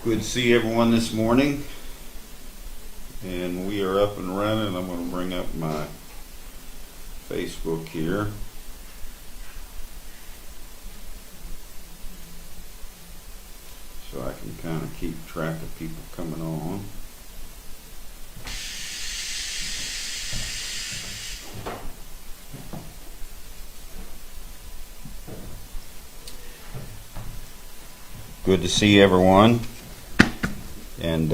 Good to see everyone this morning, and we are up and running. I'm going to bring up my Facebook here. So I can kind of keep track of people coming on. Good to see everyone, and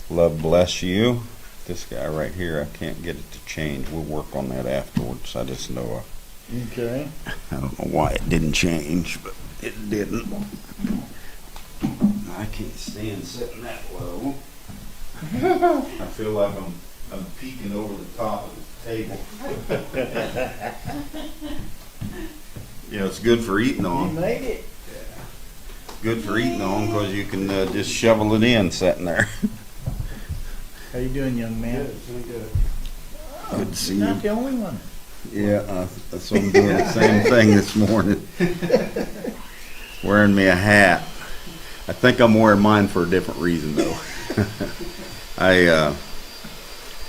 love bless you. This guy right here, I can't get it to change. We'll work on that afterwards. I just know Okay. I don't know why it didn't change, but it didn't. I can't stand sitting that low. I feel like I'm peeking over the top of the table. Yeah, it's good for eating You on. made it. Good for eating on because you can just shovel it in sitting there. How you doing, young man? Good to see You're you. not the only one. Yeah, so I'm doing the same thing this morning. Wearing me a hat. I think I'm wearing mine for a different reason though. I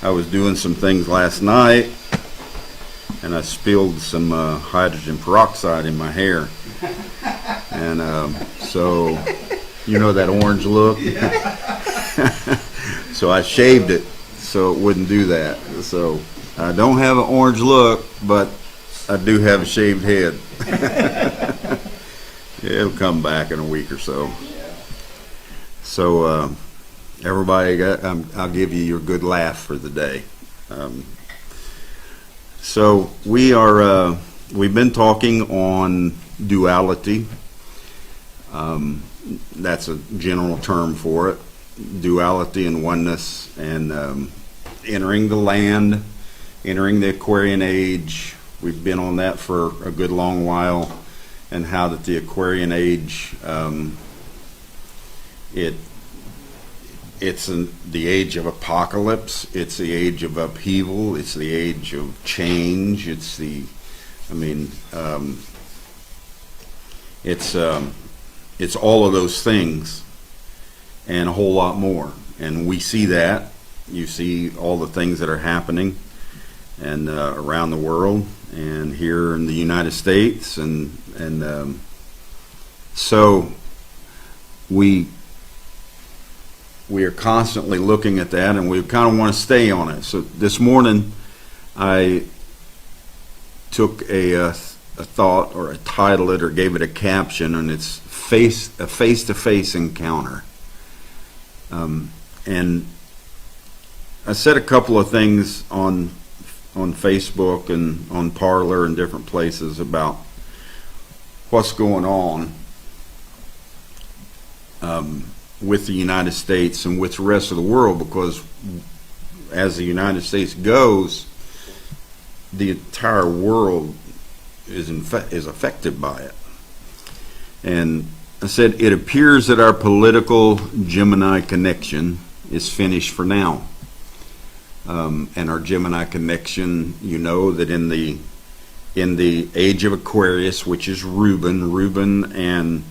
was doing some things last night, and I spilled some hydrogen peroxide in my hair, and so you know that orange look. So I shaved it so it wouldn't do that. So I don't have an orange look, but I do have a shaved head. Yeah, it'll come back in a week or so. So everybody, I'll give you your good laugh for the day. So we've been talking on duality. That's a general term for it. Duality and oneness, and entering the land, entering the Aquarian age. We've been on that for a good long while, and how that the Aquarian age, it's the age of apocalypse. It's the age of upheaval. It's the age of change. It's all of those things and a whole lot more. And we see that. You see all the things that are happening and around the world and here in the United States, and so we are constantly looking at that, and we kind of want to stay on it. So this morning I took a thought, or I titled it, or gave it a caption, and it's a face-to-face encounter. And I said a couple of things on Facebook and on Parler and different places about what's going on with the United States and with the rest of the world, because as the United States goes, the entire world is affected by it. And I said, it appears that our political Gemini connection is finished for now. And our Gemini connection, you know that in the age of Aquarius, which is Reuben and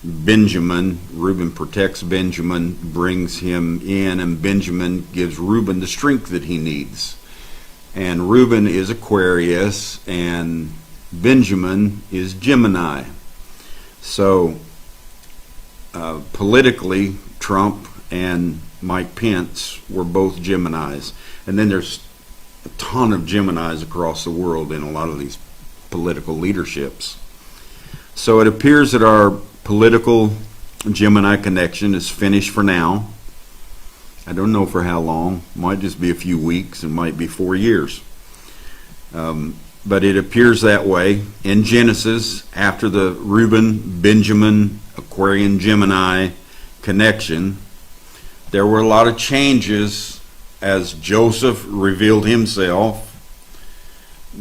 Benjamin, Reuben protects Benjamin, brings him in, and Benjamin gives Reuben the strength that he needs. And Reuben is Aquarius, and Benjamin is Gemini. So politically, Trump and Mike Pence were both Geminis. And then there's a ton of Geminis across the world in a lot of these political leaderships. So it appears that our political Gemini connection is finished for now. I don't know for how long. Might just be a few weeks. It might be 4 years. But it appears that way. In Genesis, after the Reuben, Benjamin, Aquarian, Gemini connection, there were a lot of changes as Joseph revealed himself.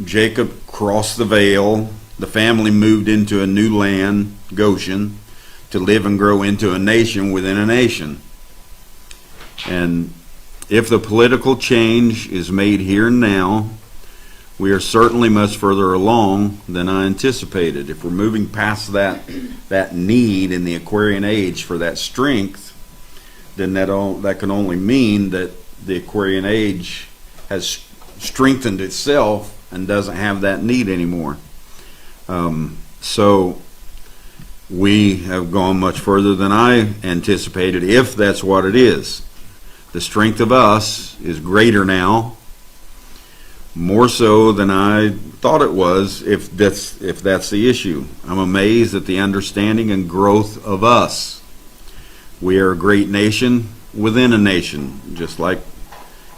Jacob crossed the veil. The family moved into a new land, Goshen, to live and grow into a nation within a nation. And if the political change is made here and now, we are certainly much further along than I anticipated. If we're moving past that need in the Aquarian age for that strength, then that can only mean that the Aquarian age has strengthened itself and doesn't have that need anymore. So we have gone much further than I anticipated, if that's what it is. The strength of us is greater now, more so than I thought it was, if that's the issue. I'm amazed at the understanding and growth of us. We are a great nation within a nation, just like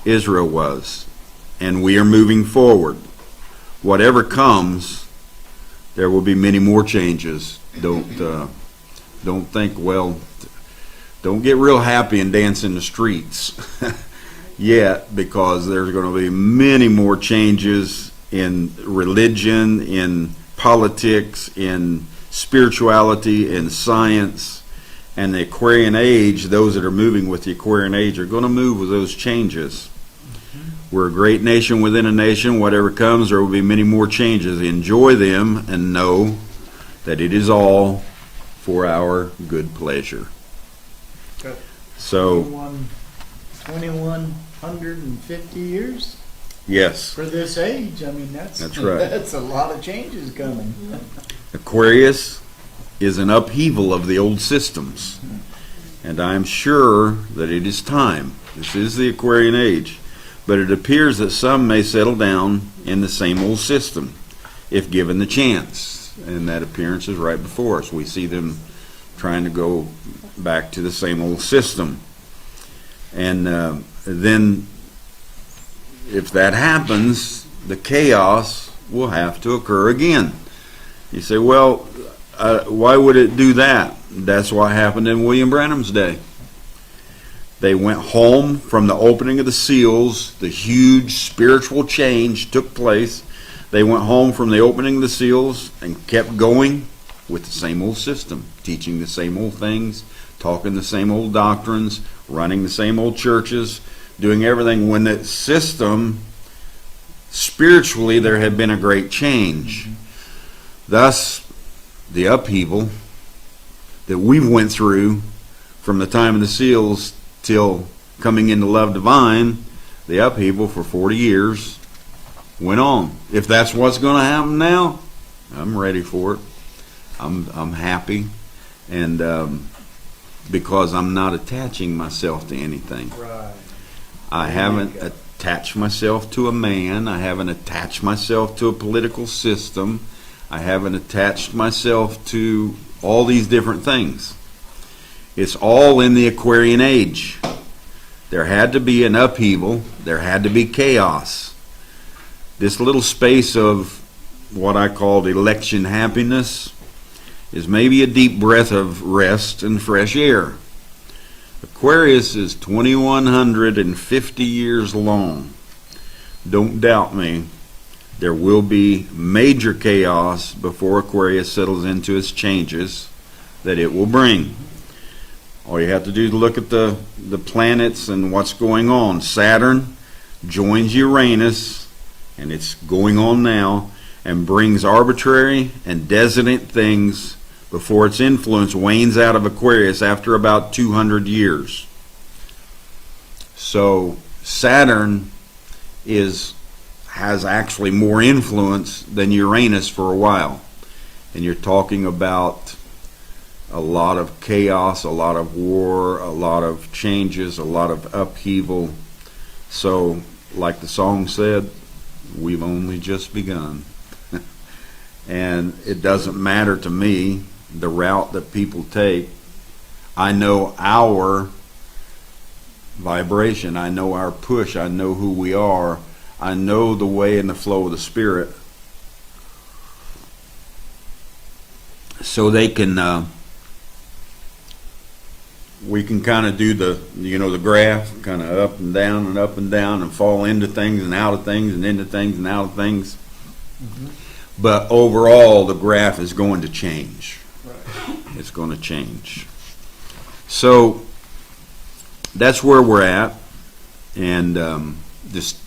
Israel was, and we are moving forward. Whatever comes, there will be many more changes. Don't think, well, don't get real happy and dance in the streets yet, because there's going to be many more changes in religion, in politics, in spirituality, in science. And the Aquarian age, those that are moving with the Aquarian age are going to move with those changes. We're a great nation within a nation. Whatever comes, there will be many more changes. Enjoy them and know that it is all for our good pleasure. So, 2,150 years yes, for this age. I mean, that's right. That's a lot of changes coming. Aquarius is an upheaval of the old systems. And I'm sure that it is time. This is the Aquarian age. But it appears that some may settle down in the same old system if given the chance. And that appearance is right before us. We see them trying to go back to the same old system. And then if that happens, the chaos will have to occur again. You say, well, why would it do that? That's what happened in William Branham's day. They went home from the opening of the seals. The huge spiritual change took place. They went home from the opening of the seals and kept going with the same old system, teaching the same old things, talking the same old doctrines, running the same old churches, doing everything. When the system, spiritually, there had been a great change. Thus, the upheaval that we went through from the time of the seals till coming into Love Divine, the upheaval for 40 years went on. If that's what's going to happen now, I'm ready for it. I'm happy, and because I'm not attaching myself to anything. Right. I haven't attached myself to a man. I haven't attached myself to a political system. I haven't attached myself to all these different things. It's all in the Aquarian age. There had to be an upheaval. There had to be chaos. This little space of what I called election happiness is maybe a deep breath of rest and fresh air. Aquarius is 2,150 years long. Don't doubt me. There will be major chaos before Aquarius settles into its changes that it will bring. All you have to do is look at the planets and what's going on. Saturn joins Uranus, and it's going on now, and brings arbitrary and dissonant things before its influence wanes out of Aquarius after about 200 years. So Saturn has actually more influence than Uranus for a while. And you're talking about a lot of chaos, a lot of war, a lot of changes, a lot of upheaval. So, like the song said, we've only just begun. And it doesn't matter to me the route that people take. I know our vibration. I know our push. I know who we are. I know the way and the flow of the Spirit. So they can, we can kind of do the graph, kind of up and down and up and down, and fall into things and out of things and into things and out of things. Mm-hmm. But overall, the graph is going to change. Right. It's going to change. So that's where we're at, and just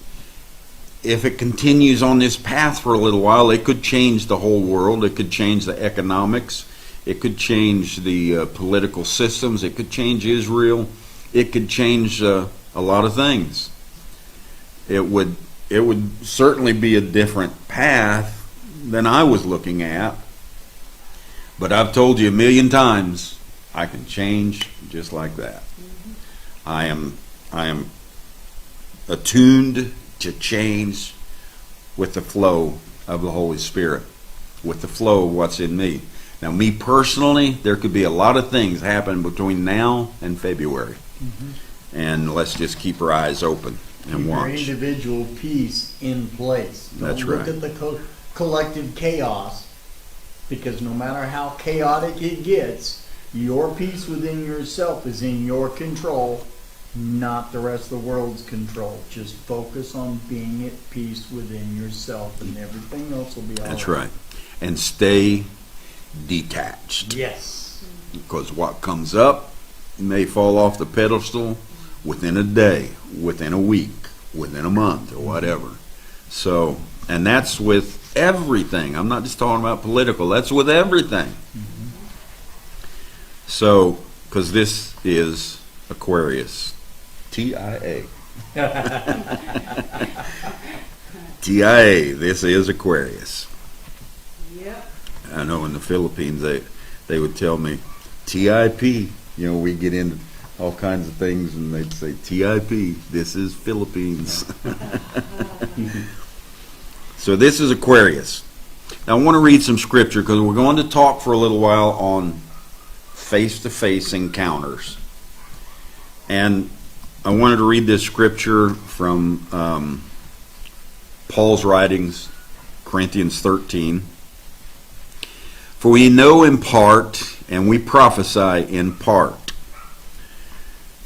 if it continues on this path for a little while, it could change the whole world. It could change the economics. It could change the political systems. It could change Israel. It could change a lot of things. It would certainly be a different path than I was looking at. But I've told you a million times, I can change just like that. I am attuned to change with the flow of the Holy Spirit, with the flow of what's in me. Now, me personally, there could be a lot of things happen between now and February. And let's just keep our eyes open and Keep your watch. individual peace in place. That's Don't right. look at the collective chaos, because no matter how chaotic it gets, your peace within yourself is in your control, not the rest of the world's control. Just focus on being at peace within yourself, and everything else will be all That's right. And stay detached. Yes. Because what comes up may fall off the pedestal within a day, within a week, within a month, or whatever. So, and that's with everything. I'm not just talking about political. That's with everything. So, because this is Aquarius. TIA. TIA. This is Aquarius. Yep. I know in the Philippines they would tell me TIP. You know, we get into all kinds of things and they'd say TIP. This is Philippines. So this is Aquarius. Now I want to read some scripture because we're going to talk for a little while on face-to-face encounters. And I wanted to read this scripture from Paul's writings, Corinthians 13. For we know in part, and we prophesy in part.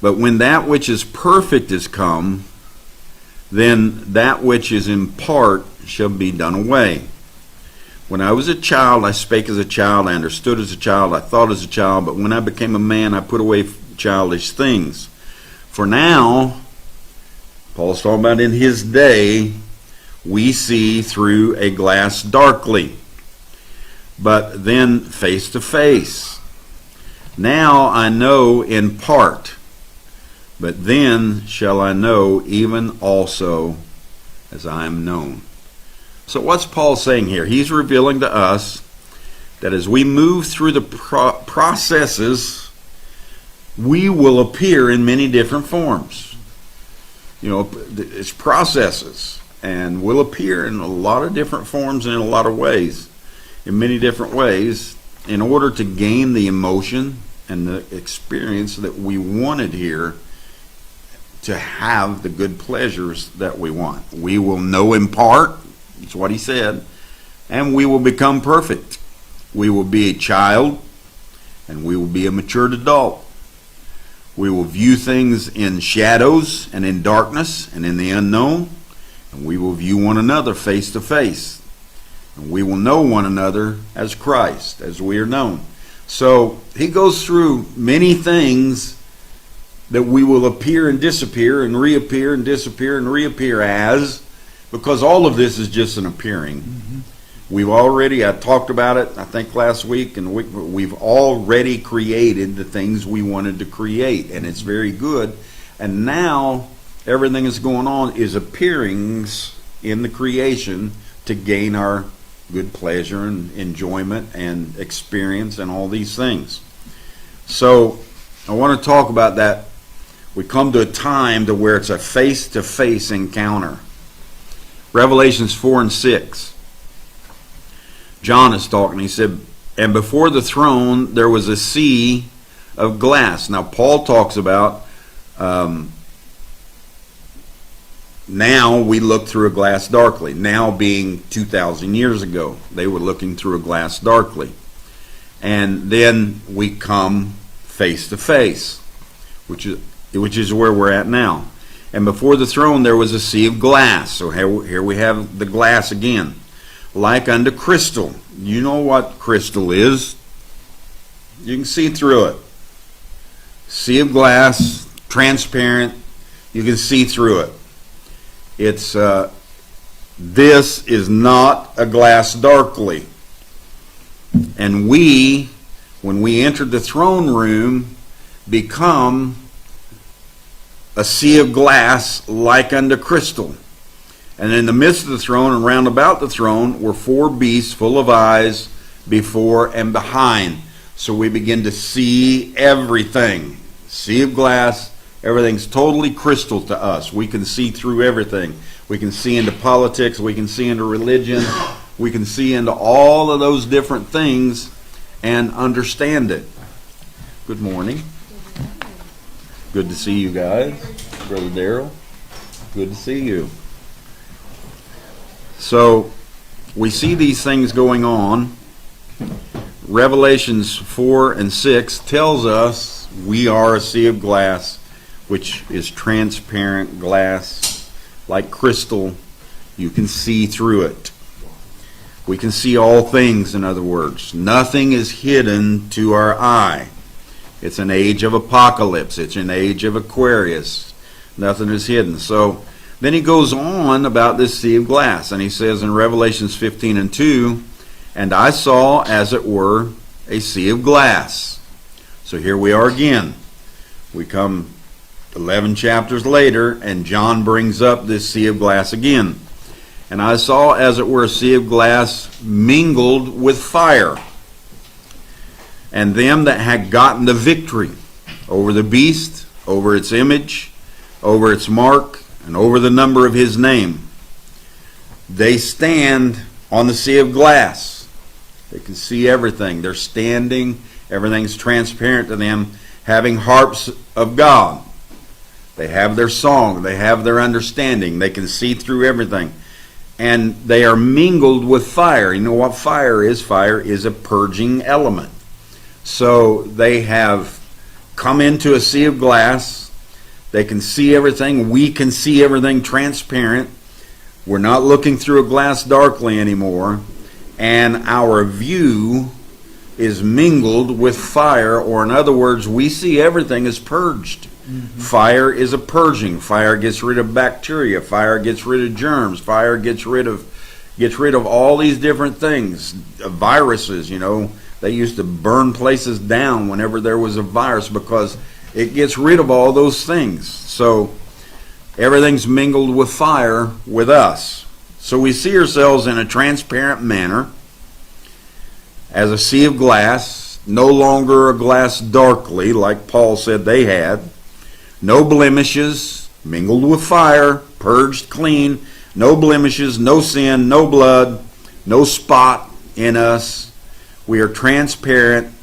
But when that which is perfect is come, then that which is in part shall be done away. When I was a child, I spake as a child, I understood as a child, I thought as a child, but when I became a man, I put away childish things. For now, Paul's talking about in his day, we see through a glass darkly, but then face to face. Now I know in part, but then shall I know even also as I am known. So what's Paul saying here? He's revealing to us that as we move through the processes, we will appear in many different forms. You know, it's processes, and we'll appear in a lot of different forms and in a lot of ways, in many different ways, in order to gain the emotion and the experience that we wanted here to have the good pleasures that we want. We will know in part, that's what he said, and we will become perfect. We will be a child, and we will be a matured adult. We will view things in shadows and in darkness and in the unknown, and we will view one another face to face. And we will know one another as Christ, as we are known. So he goes through many things that we will appear and disappear and reappear and disappear and reappear as, because all of this is just an appearing. I talked about it, I think last week, and we've already created the things we wanted to create, and it's very good. And now everything that's going on is appearings in the creation to gain our good pleasure and enjoyment and experience and all these things. So I want to talk about that. We come to a time to where it's a face-to-face encounter. Revelations 4 and 6. John is talking. He said, and before the throne there was a sea of glass. Now Paul talks about now we look through a glass darkly. Now being 2,000 years ago. They were looking through a glass darkly. And then we come face to face, which is where we're at now. And before the throne there was a sea of glass. So here we have the glass again. Like unto crystal. You know what crystal is. You can see through it. Sea of glass, transparent. You can see through it. It's This is not a glass darkly. And we, when we enter the throne room, become a sea of glass like unto crystal. And in the midst of the throne and round about the throne were 4 beasts full of eyes before and behind. So we begin to see everything. Sea of glass, everything's totally crystal to us. We can see through everything. We can see into politics, we can see into religion, we can see into all of those different things and understand it. Good morning. Good to see you guys. Brother Darrell, good to see you. So, we see these things going on. Revelations 4 and 6 tells us we are a sea of glass, which is transparent glass, like crystal. You can see through it. We can see all things, in other words. Nothing is hidden to our eye. It's an age of apocalypse. It's an age of Aquarius. Nothing is hidden. So, then he goes on about this sea of glass, and he says in Revelations 15 and 2, and I saw, as it were, a sea of glass. So here we are again. We come 11 chapters later, and John brings up this sea of glass again. And I saw, as it were, a sea of glass mingled with fire, and them that had gotten the victory over the beast, over its image, over its mark, and over the number of his name. They stand on the sea of glass. They can see everything. They're standing. Everything's transparent to them, having harps of God. They have their song. They have their understanding. They can see through everything. And they are mingled with fire. You know what fire is? Fire is a purging element. So they have come into a sea of glass. They can see everything. We can see everything transparent. We're not looking through a glass darkly anymore. And our view is mingled with fire, or in other words, we see everything is purged. Mm-hmm. Fire is a purging. Fire gets rid of bacteria. Fire gets rid of germs. Fire gets rid of all these different things. Viruses, you know, they used to burn places down whenever there was a virus because it gets rid of all those things. So everything's mingled with fire with us. So we see ourselves in a transparent manner as a sea of glass, no longer a glass darkly like Paul said they had. No blemishes, mingled with fire, purged clean, no blemishes, no sin, no blood, no spot in us. We are transparent.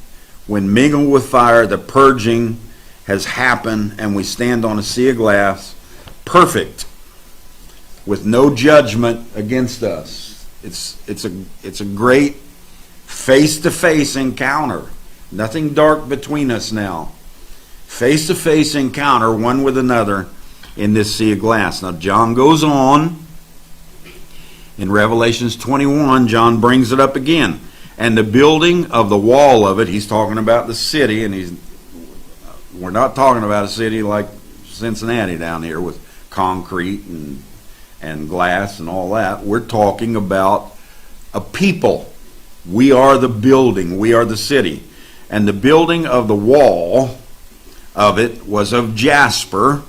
When mingled with fire, the purging has happened, and we stand on a sea of glass, perfect, with no judgment against us. It's a great face-to-face encounter. Nothing dark between us now. Face-to-face encounter, one with another, in this sea of glass. Now, John goes on. In Revelations 21, John brings it up again. And the building of the wall of it, he's talking about the city, and we're not talking about a city like Cincinnati down here with concrete and glass and all that. We're talking about a people. We are the building. We are the city. And the building of the wall of it was of jasper,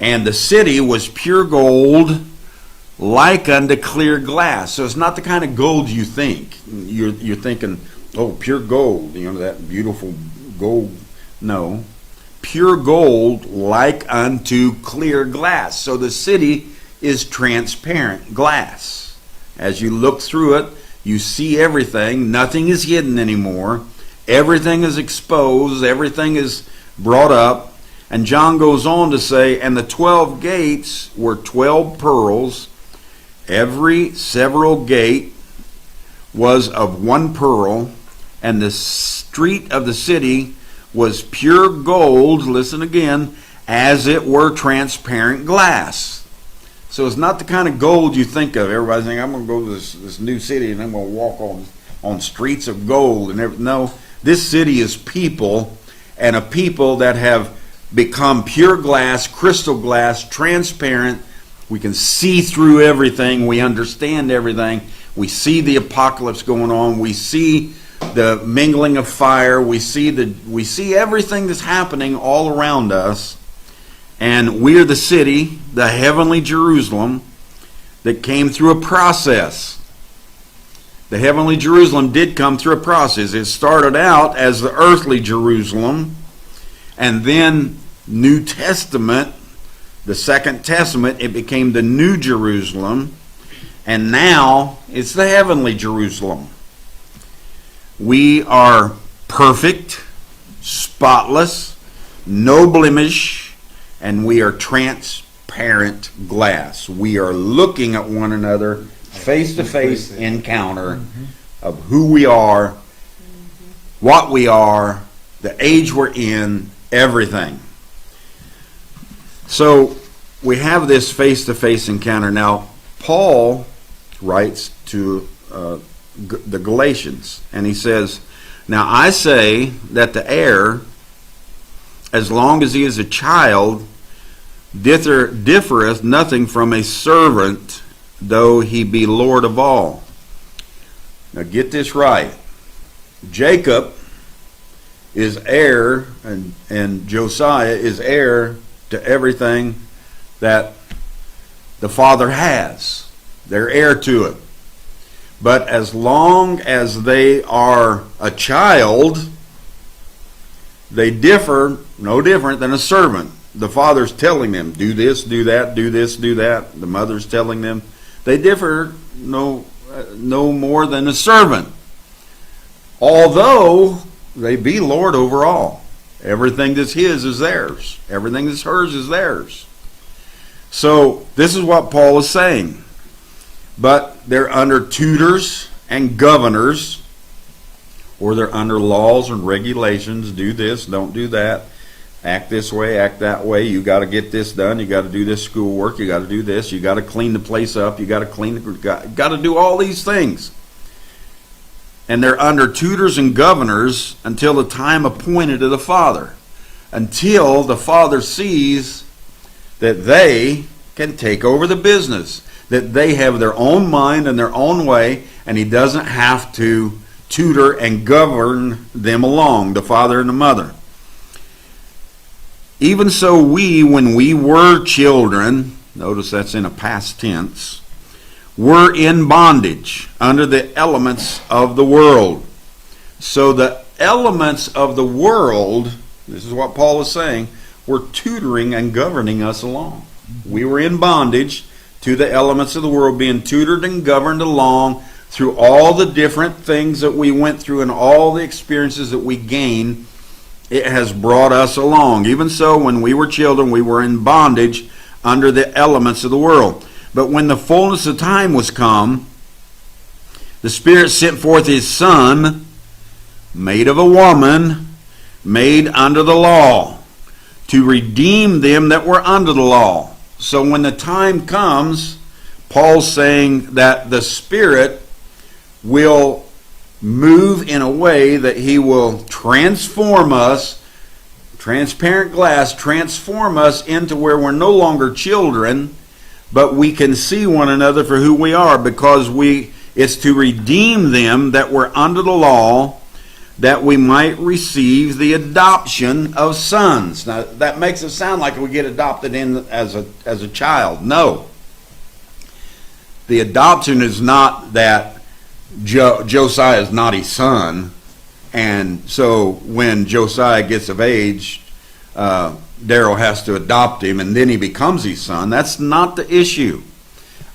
and the city was pure gold, like unto clear glass. So it's not the kind of gold you think. You're thinking, oh, pure gold, you know, that beautiful gold. No. Pure gold like unto clear glass. So the city is transparent glass. As you look through it, you see everything. Nothing is hidden anymore. Everything is exposed. Everything is brought up. And John goes on to say, and the 12 gates were 12 pearls. Every several gate was of one pearl, and the street of the city was pure gold, listen again, as it were transparent glass. So it's not the kind of gold you think of. Everybody's thinking, I'm going to go to this new city and I'm going to walk on streets of gold. No, this city is people, and a people that have become pure glass, crystal glass, transparent, We can see through everything. We understand everything. We see the apocalypse going on. We see the mingling of fire. We see everything that's happening all around us. And we're the city, the heavenly Jerusalem, that came through a process. The heavenly Jerusalem did come through a process. It started out as the earthly Jerusalem, and then New Testament, the Second Testament, it became the New Jerusalem, and now it's the heavenly Jerusalem. We are perfect, spotless, no blemish, and we are transparent glass. We are looking at one another, face-to-face encounter of who we are, what we are, the age we're in, everything. So we have this face-to-face encounter. Now, Paul writes to the Galatians, and he says, "Now I say that the heir, as long as he is a child, differeth nothing from a servant, though he be Lord of all." Now get this right. Jacob is heir, and Josiah is heir to everything that the father has. They're heir to it. But as long as they are a child, they differ no different than a servant. The father's telling them, do this, do that, do this, do that. The mother's telling them. They differ no more than a servant. Although they be Lord over all. Everything that's his is theirs. Everything that's hers is theirs. So this is what Paul is saying. But they're under tutors and governors, or they're under laws and regulations. Do this, don't do that. Act this way, act that way. You got to get this done. You got to do this schoolwork. You got to do this. You got to clean the place up. You got to got to do all these things. And they're under tutors and governors until the time appointed of the Father. Until the Father sees that they can take over the business. That they have their own mind and their own way, and he doesn't have to tutor and govern them along, the father and the mother. Even so we, when we were children, notice that's in a past tense, were in bondage under the elements of the world. So the elements of the world, this is what Paul is saying, were tutoring and governing us along. We were in bondage to the elements of the world, being tutored and governed along through all the different things that we went through and all the experiences that we gained. It has brought us along. Even so, when we were children, we were in bondage under the elements of the world. But when the fullness of time was come, the Spirit sent forth his Son, made of a woman, made under the law, to redeem them that were under the law. So when the time comes, Paul's saying that the Spirit will move in a way that he will transform us, transparent glass, transform us into where we're no longer children, but we can see one another for who we are, because it's to redeem them that were under the law, that we might receive the adoption of sons. Now that makes it sound like we get adopted in as a child. No. The adoption is not that Josiah is not his son, and so when Josiah gets of age, Daryl has to adopt him and then he becomes his son. That's not the issue.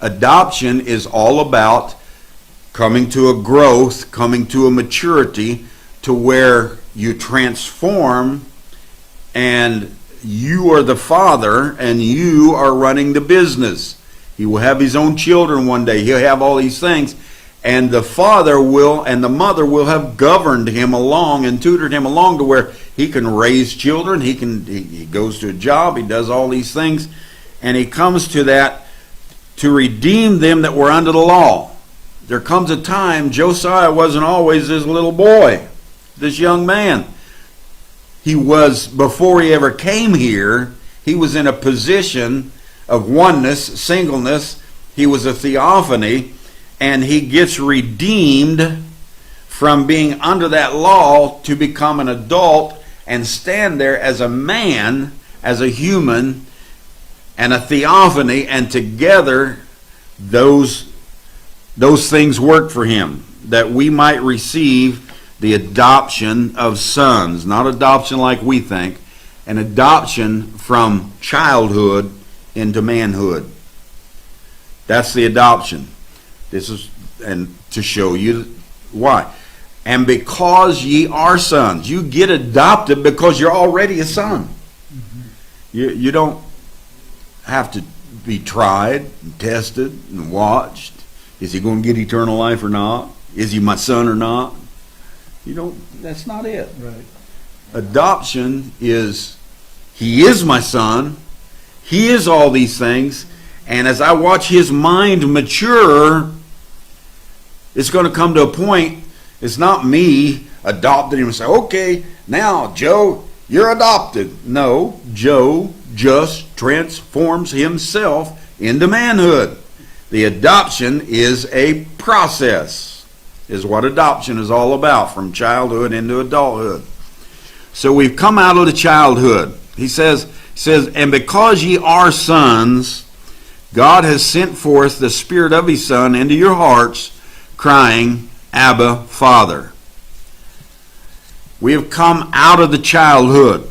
Adoption is all about coming to a growth, coming to a maturity, to where you transform and you are the father and you are running the business. He will have his own children one day. He'll have all these things. And the father will and the mother will have governed him along and tutored him along to where he can raise children. He goes to a job. He does all these things. And he comes to that to redeem them that were under the law. There comes a time, Josiah wasn't always this little boy, this young man. He was, before he ever came here, he was in a position of oneness, singleness. He was a theophany, and he gets redeemed from being under that law to become an adult and stand there as a man, as a human, and a theophany, and together those things work for him, that we might receive the adoption of sons. Not adoption like we think, an adoption from childhood into manhood. That's the adoption. This is, and to show you why. And because ye are sons, you get adopted because you're already a son. You don't have to be tried and tested and watched. Is he going to get eternal life or not? Is he my son or not? You don't. That's not it. Right. Adoption is, he is my son. He is all these things. And as I watch his mind mature, it's going to come to a point, it's not me adopting him and say, okay, now Joe, you're adopted. No, Joe just transforms himself into manhood. The adoption is a process, is what adoption is all about, from childhood into adulthood. So we've come out of the childhood. He says, and because ye are sons, God has sent forth the Spirit of his Son into your hearts, crying, Abba, Father. We have come out of the childhood.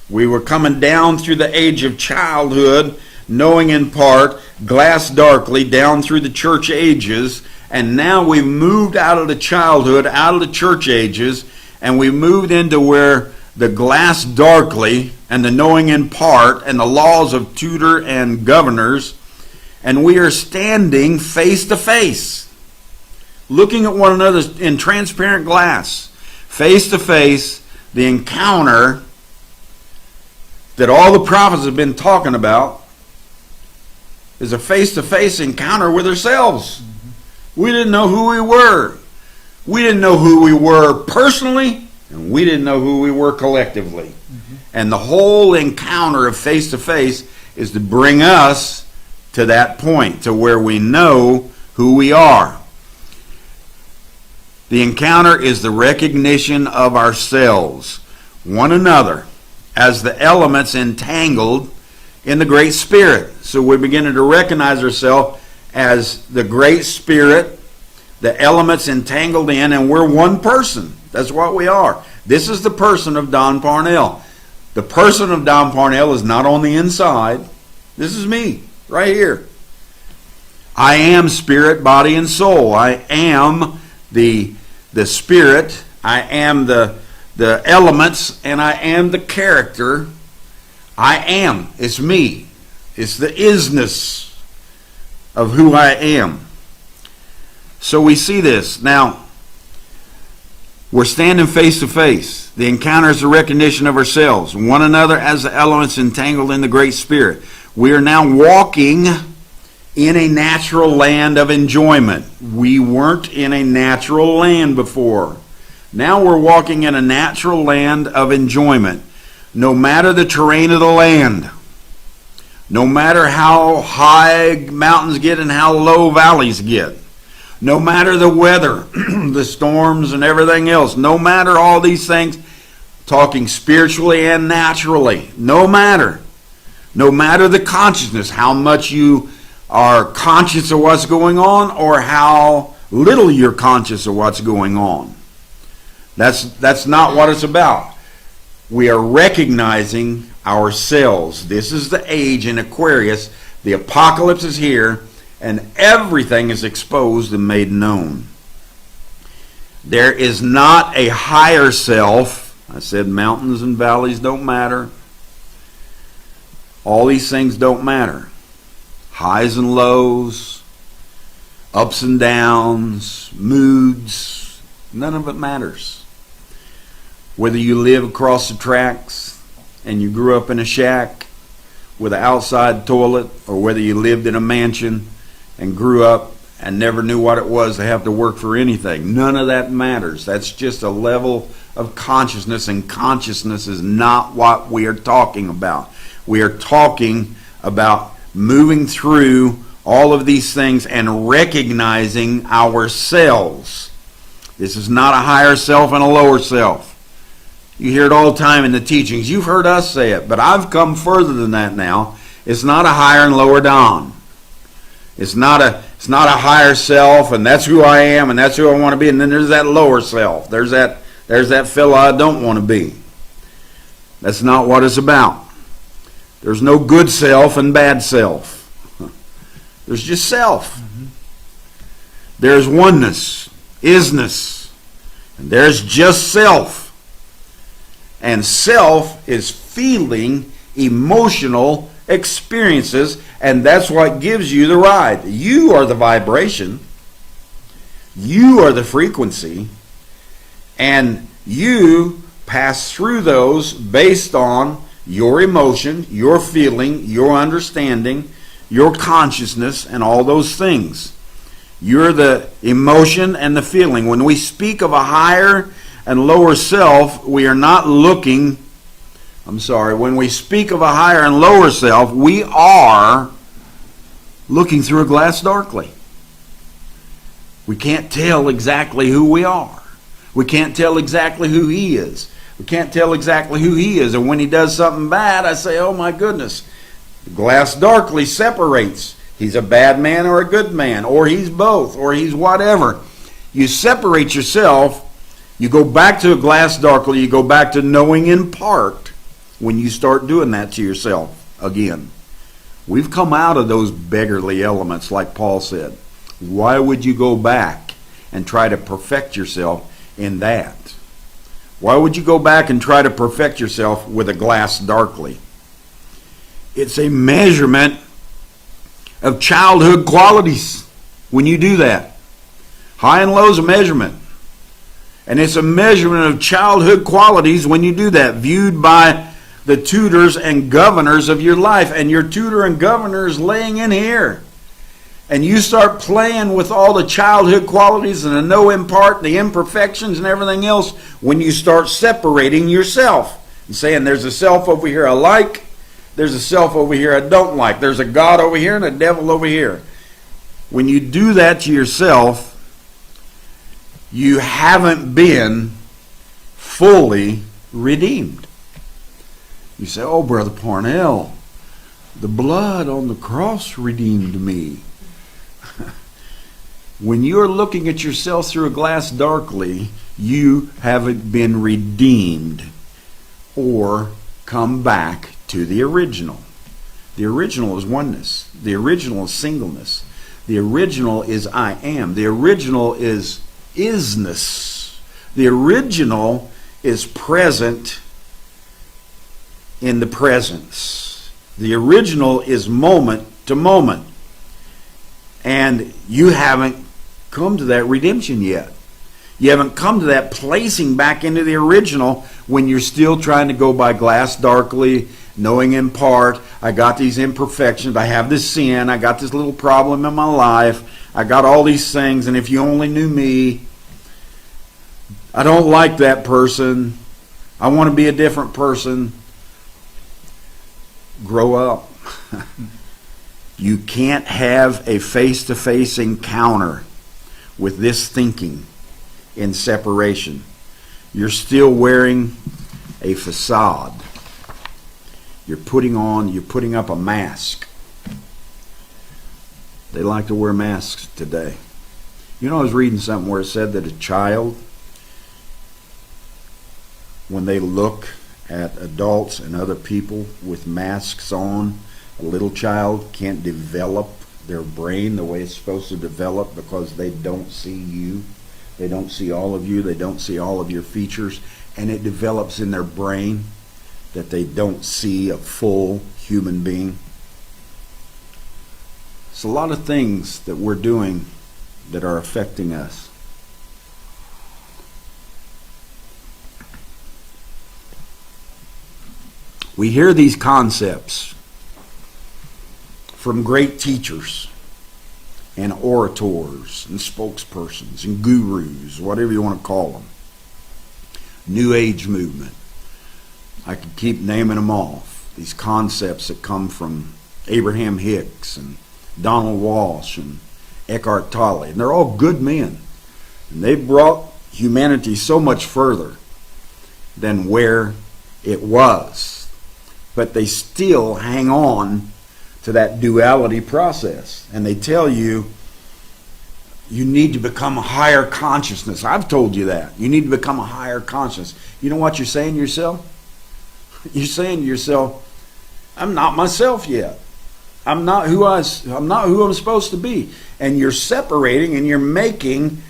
We were coming down through the age of childhood, knowing in part, glass darkly, down through the church ages, and now we've moved out of the childhood, out of the church ages, and we moved into where the glass darkly and the knowing in part and the laws of tutor and governors, and we are standing face to face, looking at one another in transparent glass, face to face, the encounter that all the prophets have been talking about is a face-to-face encounter with ourselves. We didn't know who we were. We didn't know who we were personally, and we didn't know who we were collectively. And the whole encounter of face-to-face is to bring us to that point, to where we know who we are. The encounter is the recognition of ourselves, one another, as the elements entangled in the Great Spirit. So we're beginning to recognize ourselves as the Great Spirit, the elements entangled in, and we're one person. That's what we are. This is the person of Don Parnell. The person of Don Parnell is not on the inside. This is me, right here. I am spirit, body, and soul. I am the spirit. I am the elements, and I am the character. I am. It's me. It's the isness of who I am. So we see this. Now, we're standing face to face. The encounter is the recognition of ourselves, one another as the elements entangled in the Great Spirit. We are now walking in a natural land of enjoyment. We weren't in a natural land before. Now we're walking in a natural land of enjoyment. No matter the terrain of the land, no matter how high mountains get and how low valleys get, no matter the weather, the storms and everything else, no matter all these things, talking spiritually and naturally, no matter the consciousness, how much you are conscious of what's going on or how little you're conscious of what's going on. That's not what it's about. We are recognizing ourselves. This is the age in Aquarius. The apocalypse is here, and everything is exposed and made known. There is not a higher self. I said mountains and valleys don't matter. All these things don't matter. Highs and lows, ups and downs, moods, none of it matters. Whether you live across the tracks and you grew up in a shack with an outside toilet, or whether you lived in a mansion and grew up and never knew what it was to have to work for anything. None of that matters. That's just a level of consciousness, and consciousness is not what we are talking about. We are talking about moving through all of these things and recognizing ourselves. This is not a higher self and a lower self. You hear it all the time in the teachings. You've heard us say it, but I've come further than that now. It's not a higher and lower down. It's not a higher self, and that's who I am, and that's who I want to be. And then there's that lower self. There's that fella I don't want to be. That's not what it's about. There's no good self and bad self. There's just self. There's oneness, isness, and there's just self. And self is feeling emotional experiences, and that's what gives you the ride. You are the vibration. You are the frequency, and you pass through those based on your emotion, your feeling, your understanding, your consciousness, and all those things. You're the emotion and the feeling. When we speak of a higher and lower self, we are not looking, when we speak of a higher and lower self, we are looking through a glass darkly. We can't tell exactly who we are. We can't tell exactly who he is. We can't tell exactly who he is. And when he does something bad, I say, oh my goodness. The glass darkly separates. He's a bad man or a good man, or he's both, or he's whatever. You separate yourself. You go back to a glass darkly. You go back to knowing in part when you start doing that to yourself again. We've come out of those beggarly elements, like Paul said. Why would you go back and try to perfect yourself in that? Why would you go back and try to perfect yourself with a glass darkly? It's a measurement of childhood qualities when you do that. High and low is a measurement. And it's a measurement of childhood qualities when you do that, viewed by the tutors and governors of your life. And your tutor and governor is laying in here. And you start playing with all the childhood qualities and the know in part, the imperfections and everything else, when you start separating yourself and saying there's a self over here I like, there's a self over here I don't like, there's a God over here and a devil over here. When you do that to yourself, you haven't been fully redeemed. You say, oh, Brother Parnell, the blood on the cross redeemed me. When you're looking at yourself through a glass darkly, you haven't been redeemed or come back to the original. The original is oneness. The original is singleness. The original is I am. The original is isness. The original is present in the presence. The original is moment to moment. And you haven't come to that redemption yet. You haven't come to that placing back into the original when you're still trying to go by glass darkly, knowing in part, I got these imperfections, I have this sin, I got this little problem in my life, I got all these things, and if you only knew me, I don't like that person, I want to be a different person. Grow up. You can't have a face-to-face encounter with this thinking in separation. You're still wearing a facade. You're putting up a mask. They like to wear masks today. You know, I was reading something where it said that a child, when they look at adults and other people with masks on, a little child can't develop their brain the way it's supposed to develop because they don't see you. They don't see all of you. They don't see all of your features. And it develops in their brain that they don't see a full human being. It's a lot of things that we're doing that are affecting us. We hear these concepts from great teachers and orators and spokespersons and gurus, whatever you want to call them. New Age movement. I could keep naming them off. These concepts that come from Abraham Hicks and Donald Walsh and Eckhart Tolle. And they're all good men. And they've brought humanity so much further than where it was. But they still hang on to that duality process. And they tell you, you need to become a higher consciousness. I've told you that. You need to become a higher consciousness. You know what you're saying to yourself? You're saying to yourself, I'm not myself yet. I'm not who I'm supposed to be. And you're separating and you're making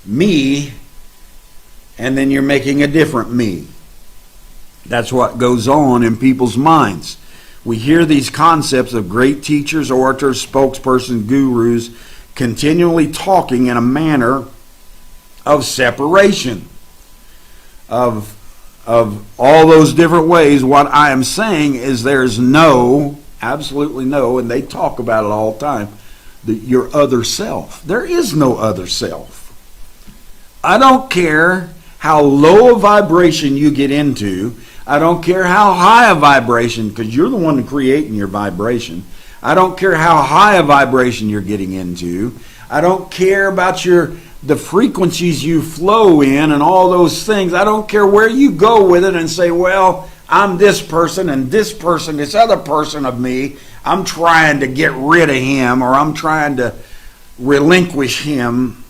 me, and then you're making a different me. That's what goes on in people's minds. We hear these concepts of great teachers, orators, spokespersons, gurus, continually talking in a manner of separation, of all those different ways. What I am saying is there's no, absolutely no, and they talk about it all the time, your other self. There is no other self. I don't care how low a vibration you get into. I don't care how high a vibration, because you're the one creating your vibration. I don't care how high a vibration you're getting into. I don't care about the frequencies you flow in and all those things. I don't care where you go with it and say, well, I'm this person and this person, this other person of me, I'm trying to get rid of him or I'm trying to relinquish him.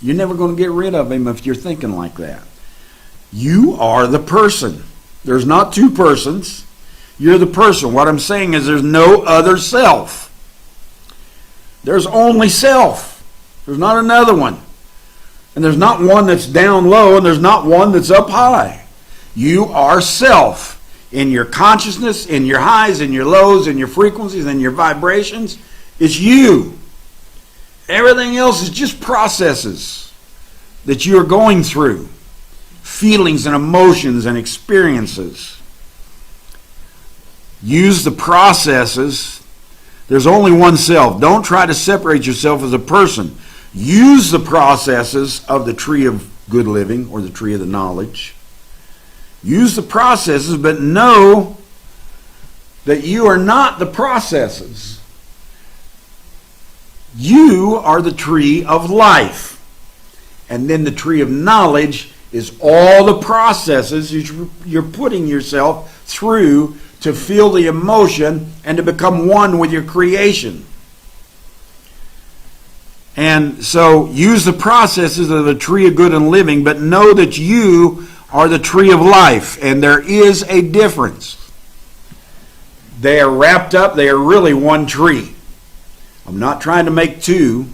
You're never going to get rid of him if you're thinking like that. You are the person. There's not two persons. You're the person. What I'm saying is there's no other self. There's only self. There's not another one. And there's not one that's down low and there's not one that's up high. You are self. In your consciousness, in your highs, in your lows, in your frequencies, in your vibrations. It's you. Everything else is just processes that you are going through. Feelings and emotions and experiences. Use the processes. There's only one self. Don't try to separate yourself as a person. Use the processes of the tree of good living or the tree of the knowledge. Use the processes, but know that you are not the processes. You are the tree of life. And then the tree of knowledge is all the processes you're putting yourself through to feel the emotion and to become one with your creation. And so use the processes of the tree of good and living, but know that you are the tree of life, and there is a difference. They are wrapped up, they are really one tree. I'm not trying to make two.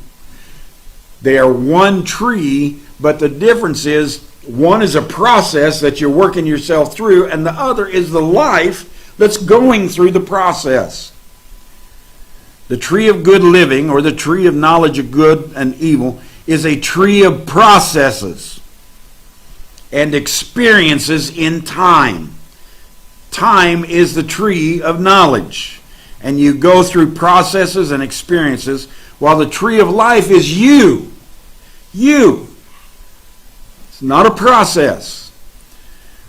They are one tree, but the difference is one is a process that you're working yourself through, and the other is the life that's going through the process. The tree of good living, or the tree of knowledge of good and evil, is a tree of processes and experiences in time. Time is the tree of knowledge. And you go through processes and experiences, while the tree of life is you. You. It's not a process.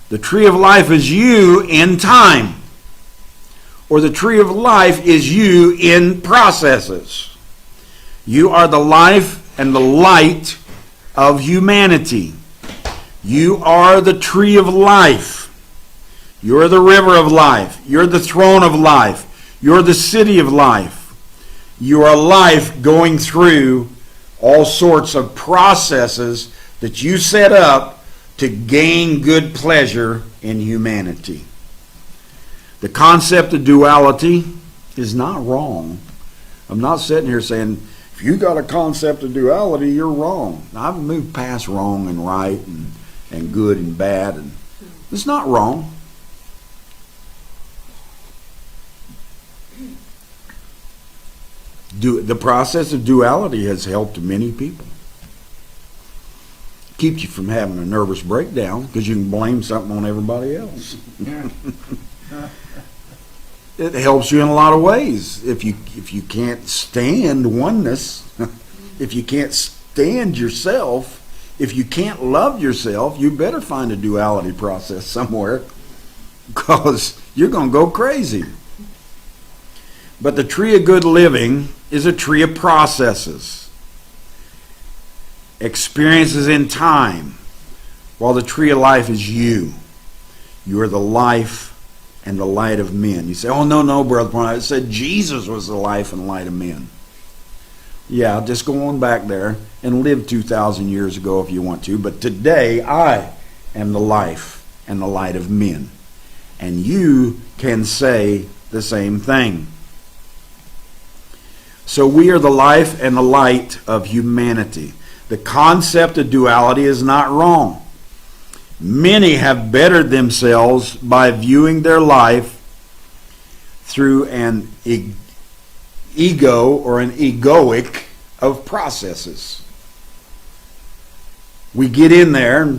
The tree of life is you in time. Or the tree of life is you in processes. You are the life and the light of humanity. You are the tree of life. You're the river of life. You're the throne of life. You're the city of life. You are life going through all sorts of processes that you set up to gain good pleasure in humanity. The concept of duality is not wrong. I'm not sitting here saying, if you got a concept of duality, you're wrong. I've moved past wrong and right and good and bad. And it's not wrong. The process of duality has helped many people. Keeps you from having a nervous breakdown because you can blame something on everybody else. It helps you in a lot of ways. If you can't stand oneness, if you can't stand yourself, if you can't love yourself, you better find a duality process somewhere, because you're going to go crazy. But the tree of good living is a tree of processes, experiences in time, while the tree of life is you. You are the life and the light of men. You say, oh, no, Brother Paul. I said Jesus was the life and light of men. Yeah, just go on back there and live 2,000 years ago if you want to. But today, I am the life and the light of men. And you can say the same thing. So we are the life and the light of humanity. The concept of duality is not wrong. Many have bettered themselves by viewing their life through an ego or an egoic of processes. We get in there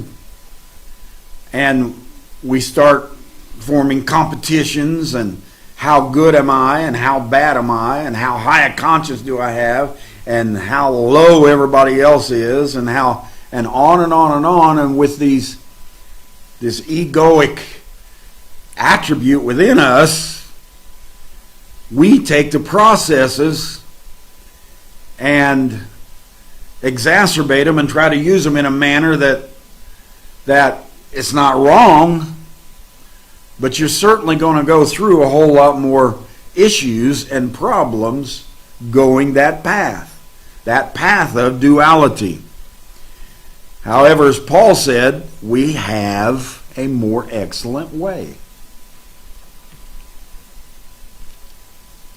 and we start forming competitions and how good am I and how bad am I and how high a conscience do I have and how low everybody else is and how and on and on and on, and with this egoic attribute within us, we take the processes and exacerbate them and try to use them in a manner that it's not wrong, but you're certainly going to go through a whole lot more issues and problems going that path of duality. However, as Paul said, we have a more excellent way.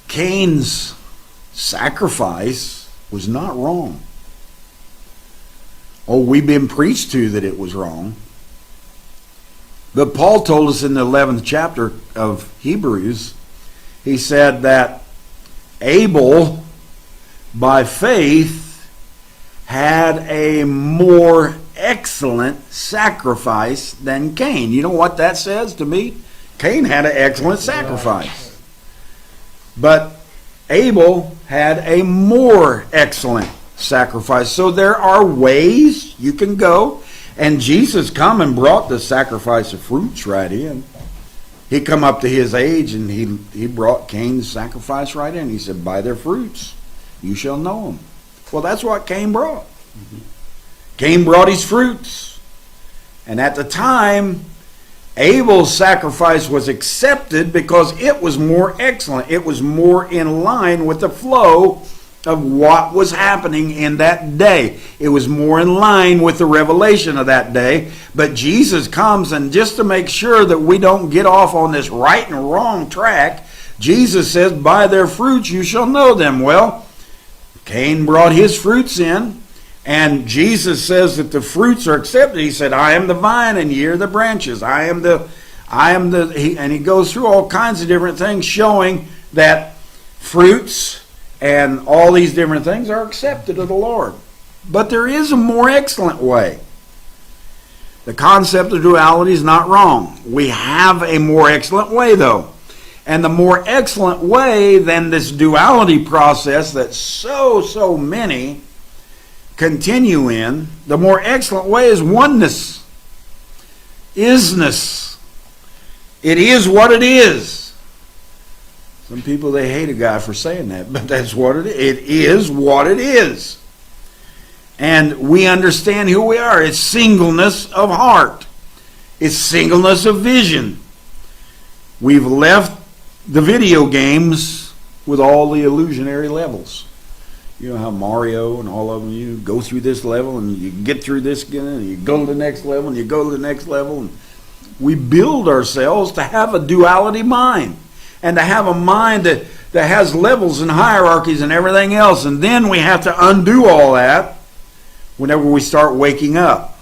Cain's sacrifice was not wrong. Oh, we've been preached to that it was wrong. But Paul told us in the 11th chapter of Hebrews, he said that Abel, by faith, had a more excellent sacrifice than Cain. You know what that says to me? Cain had an excellent sacrifice. But Abel had a more excellent sacrifice. So there are ways you can go. And Jesus come and brought the sacrifice of fruits right in. He come up to his age and he brought Cain's sacrifice right in. He said, by their fruits you shall know them. Well, that's what Cain brought. Mm-hmm. Cain brought his fruits. And at the time, Abel's sacrifice was accepted because it was more excellent. It was more in line with the flow of what was happening in that day. It was more in line with the revelation of that day. But Jesus comes, and just to make sure that we don't get off on this right and wrong track, Jesus says, by their fruits you shall know them. Well, Cain brought his fruits in, and Jesus says that the fruits are accepted. He said, I am the vine and ye are the branches. And he goes through all kinds of different things showing that fruits and all these different things are accepted of the Lord. But there is a more excellent way. The concept of duality is not wrong. We have a more excellent way, though. And the more excellent way than this duality process that so many continue in, the more excellent way is oneness, isness. It is what it is. Some people, they hate a guy for saying that, but that's what it is. It is what it is. And we understand who we are. It's singleness of heart. It's singleness of vision. We've left the video games with all the illusionary levels. You know how Mario and all of them, you go through this level and you get through this again and you go to the next level and you go to the next level. And we build ourselves to have a duality mind. And to have a mind that has levels and hierarchies and everything else. And then we have to undo all that whenever we start waking up.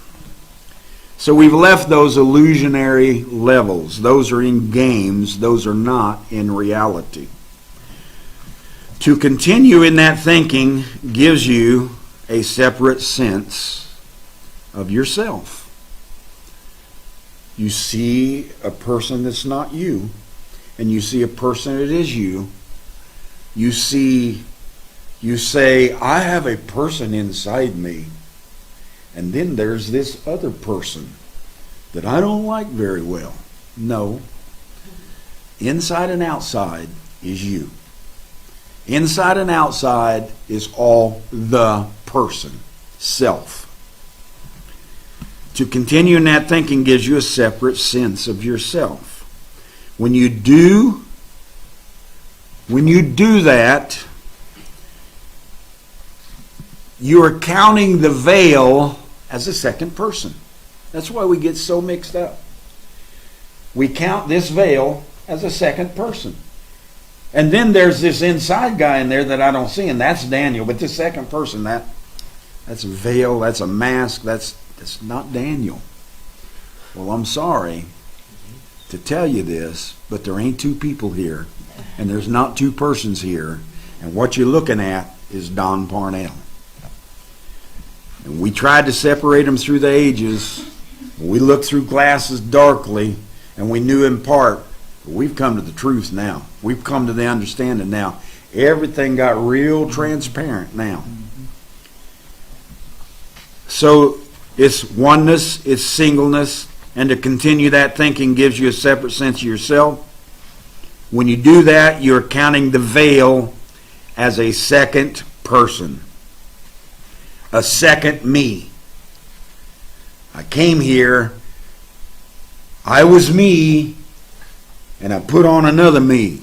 So we've left those illusionary levels. Those are in games. Those are not in reality. To continue in that thinking gives you a separate sense of yourself. You see a person that's not you. And you see a person that is you. You say, I have a person inside me. And then there's this other person that I don't like very well. No. Inside and outside is you. Inside and outside is all the person, self. To continue in that thinking gives you a separate sense of yourself. When you do that, you are counting the veil as a second person. That's why we get so mixed up. We count this veil as a second person. And then there's this inside guy in there that I don't see, and that's Daniel. But this second person, that's a veil, that's a mask, that's not Daniel. Well, I'm sorry to tell you this, but there ain't two people here, and there's not two persons here, and what you're looking at is Don Parnell. And we tried to separate them through the ages. We looked through glasses darkly, and we knew in part. But we've come to the truth now. We've come to the understanding now. Everything got real transparent now. So it's oneness, it's singleness, and to continue that thinking gives you a separate sense of yourself. When you do that, you're counting the veil as a second person, a second me. I came here, I was me, and I put on another me.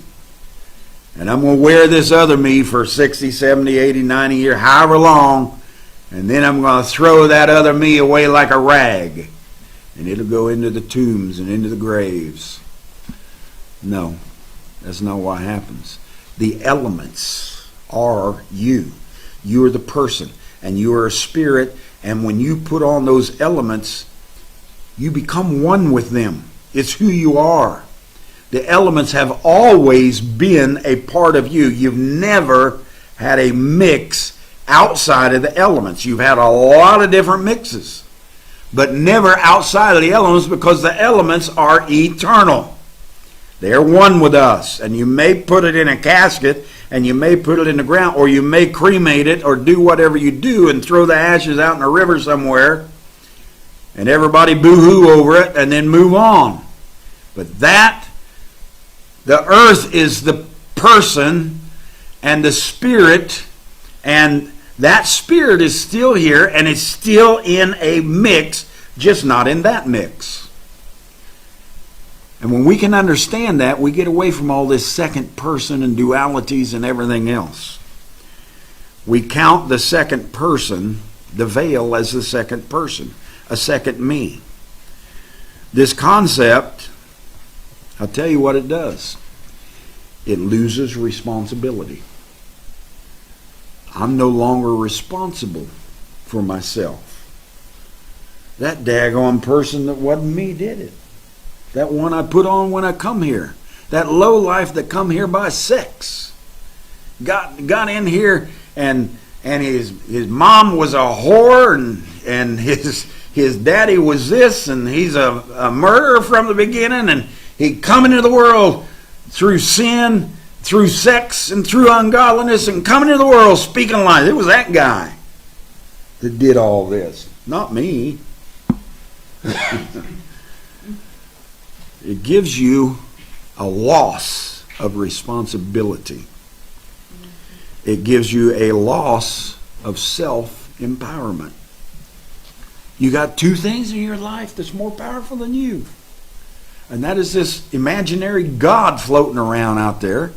And I'm going to wear this other me for 60, 70, 80, 90 years, however long, and then I'm going to throw that other me away like a rag. And it'll go into the tombs and into the graves. No, that's not what happens. The elements are you. You are the person, and you are a spirit, and when you put on those elements, you become one with them. It's who you are. The elements have always been a part of you. You've never had a mix outside of the elements. You've had a lot of different mixes, but never outside of the elements, because the elements are eternal. They're one with us, and you may put it in a casket, and you may put it in the ground, or you may cremate it, or do whatever you do and throw the ashes out in a river somewhere, and everybody boo-hoo over it, and then move on. But the earth is the person and the spirit, and that spirit is still here, and it's still in a mix, just not in that mix. And when we can understand that, we get away from all this second person and dualities and everything else. We count the second person, the veil, as the second person, a second me. This concept, I'll tell you what it does. It loses responsibility. I'm no longer responsible for myself. That daggone person that wasn't me did it. That one I put on when I come here. That low life that come here by sex. Got in here and his mom was a whore and his daddy was this, and he's a murderer from the beginning, and he come into the world through sin, through sex, and through ungodliness, and coming into the world speaking lies. It was that guy that did all this, not me. It gives you a loss of responsibility. It gives you a loss of self-empowerment. You got two things in your life that's more powerful than you. And that is this imaginary God floating around out there,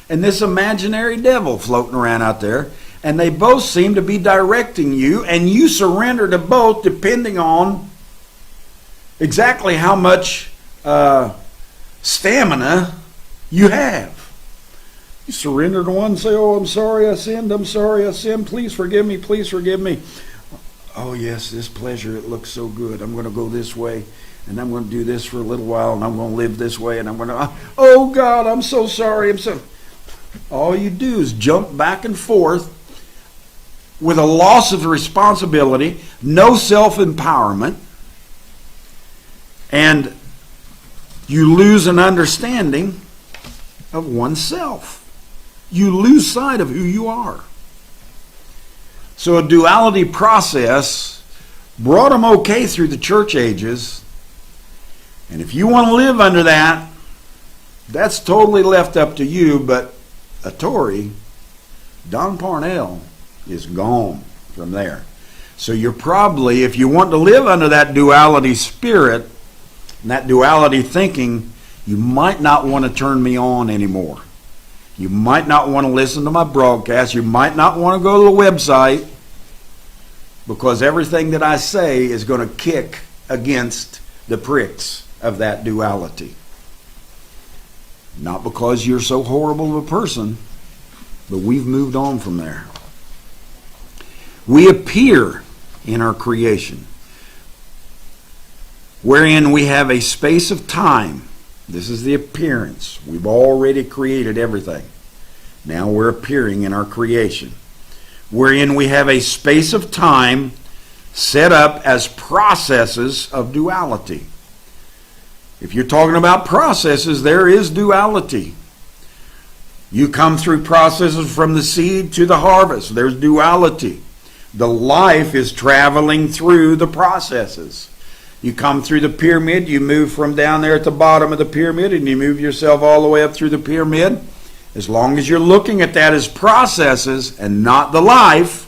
and this imaginary devil floating around out there. And they both seem to be directing you, and you surrender to both depending on exactly how much stamina you have. You surrender to one and say, oh, I'm sorry I sinned, I'm sorry I sinned, please forgive me, please forgive me. Oh yes, this pleasure, it looks so good. I'm going to go this way, and I'm going to do this for a little while, and I'm going to live this way, and I'm going to, oh God, I'm so sorry. All you do is jump back and forth with a loss of responsibility, no self-empowerment, and you lose an understanding of oneself. You lose sight of who you are. So a duality process brought them okay through the church ages. And if you want to live under that, that's totally left up to you. But a Tory Don Parnell is gone from there. So you're probably, if you want to live under that duality spirit and that duality thinking, you might not want to turn me on anymore. You might not want to listen to my broadcast. You might not want to go to the website, because everything that I say is going to kick against the pricks of that duality. Not because you're so horrible of a person, but we've moved on from there. We appear in our creation, wherein we have a space of time. This is the appearance. We've already created everything. Now we're appearing in our creation, wherein we have a space of time set up as processes of duality. If you're talking about processes, there is duality. You come through processes from the seed to the harvest. There's duality. The life is traveling through the processes. You come through the pyramid, you move from down there at the bottom of the pyramid, and you move yourself all the way up through the pyramid. As long as you're looking at that as processes and not the life,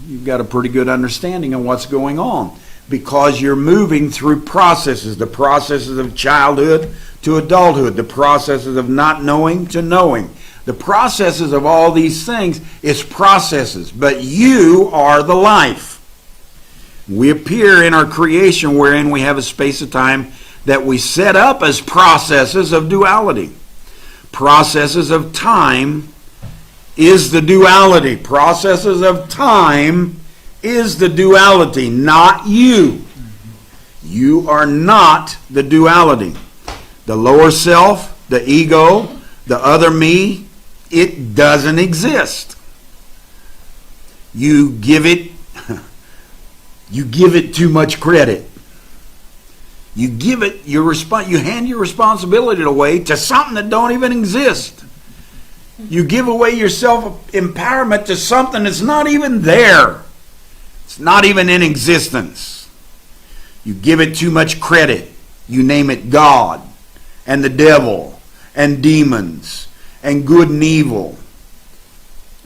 you've got a pretty good understanding of what's going on, because you're moving through processes, the processes of childhood to adulthood, the processes of not knowing to knowing. The processes of all these things is processes, but you are the life. We appear in our creation wherein we have a space of time that we set up as processes of duality. Processes of time is the duality. Processes of time is the duality, not you. You are not the duality. The lower self, the ego, the other me, it doesn't exist. You give it too much credit. You give it you hand your responsibility away to something that don't even exist. You give away your self-empowerment to something that's not even there. It's not even in existence. You give it too much credit. You name it God and the devil and demons and good and evil.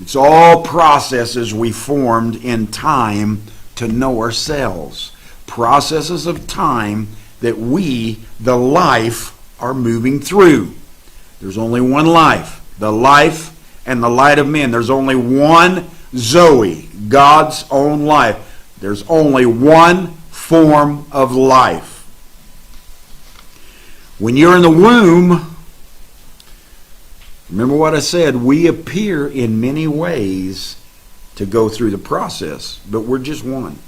It's all processes we formed in time to know ourselves. Processes of time that we, the life, are moving through. There's only one life. The life and the light of men. There's only one Zoe, God's own life. There's only one form of life. When you're in the womb, remember what I said, we appear in many ways to go through the process, but we're just one.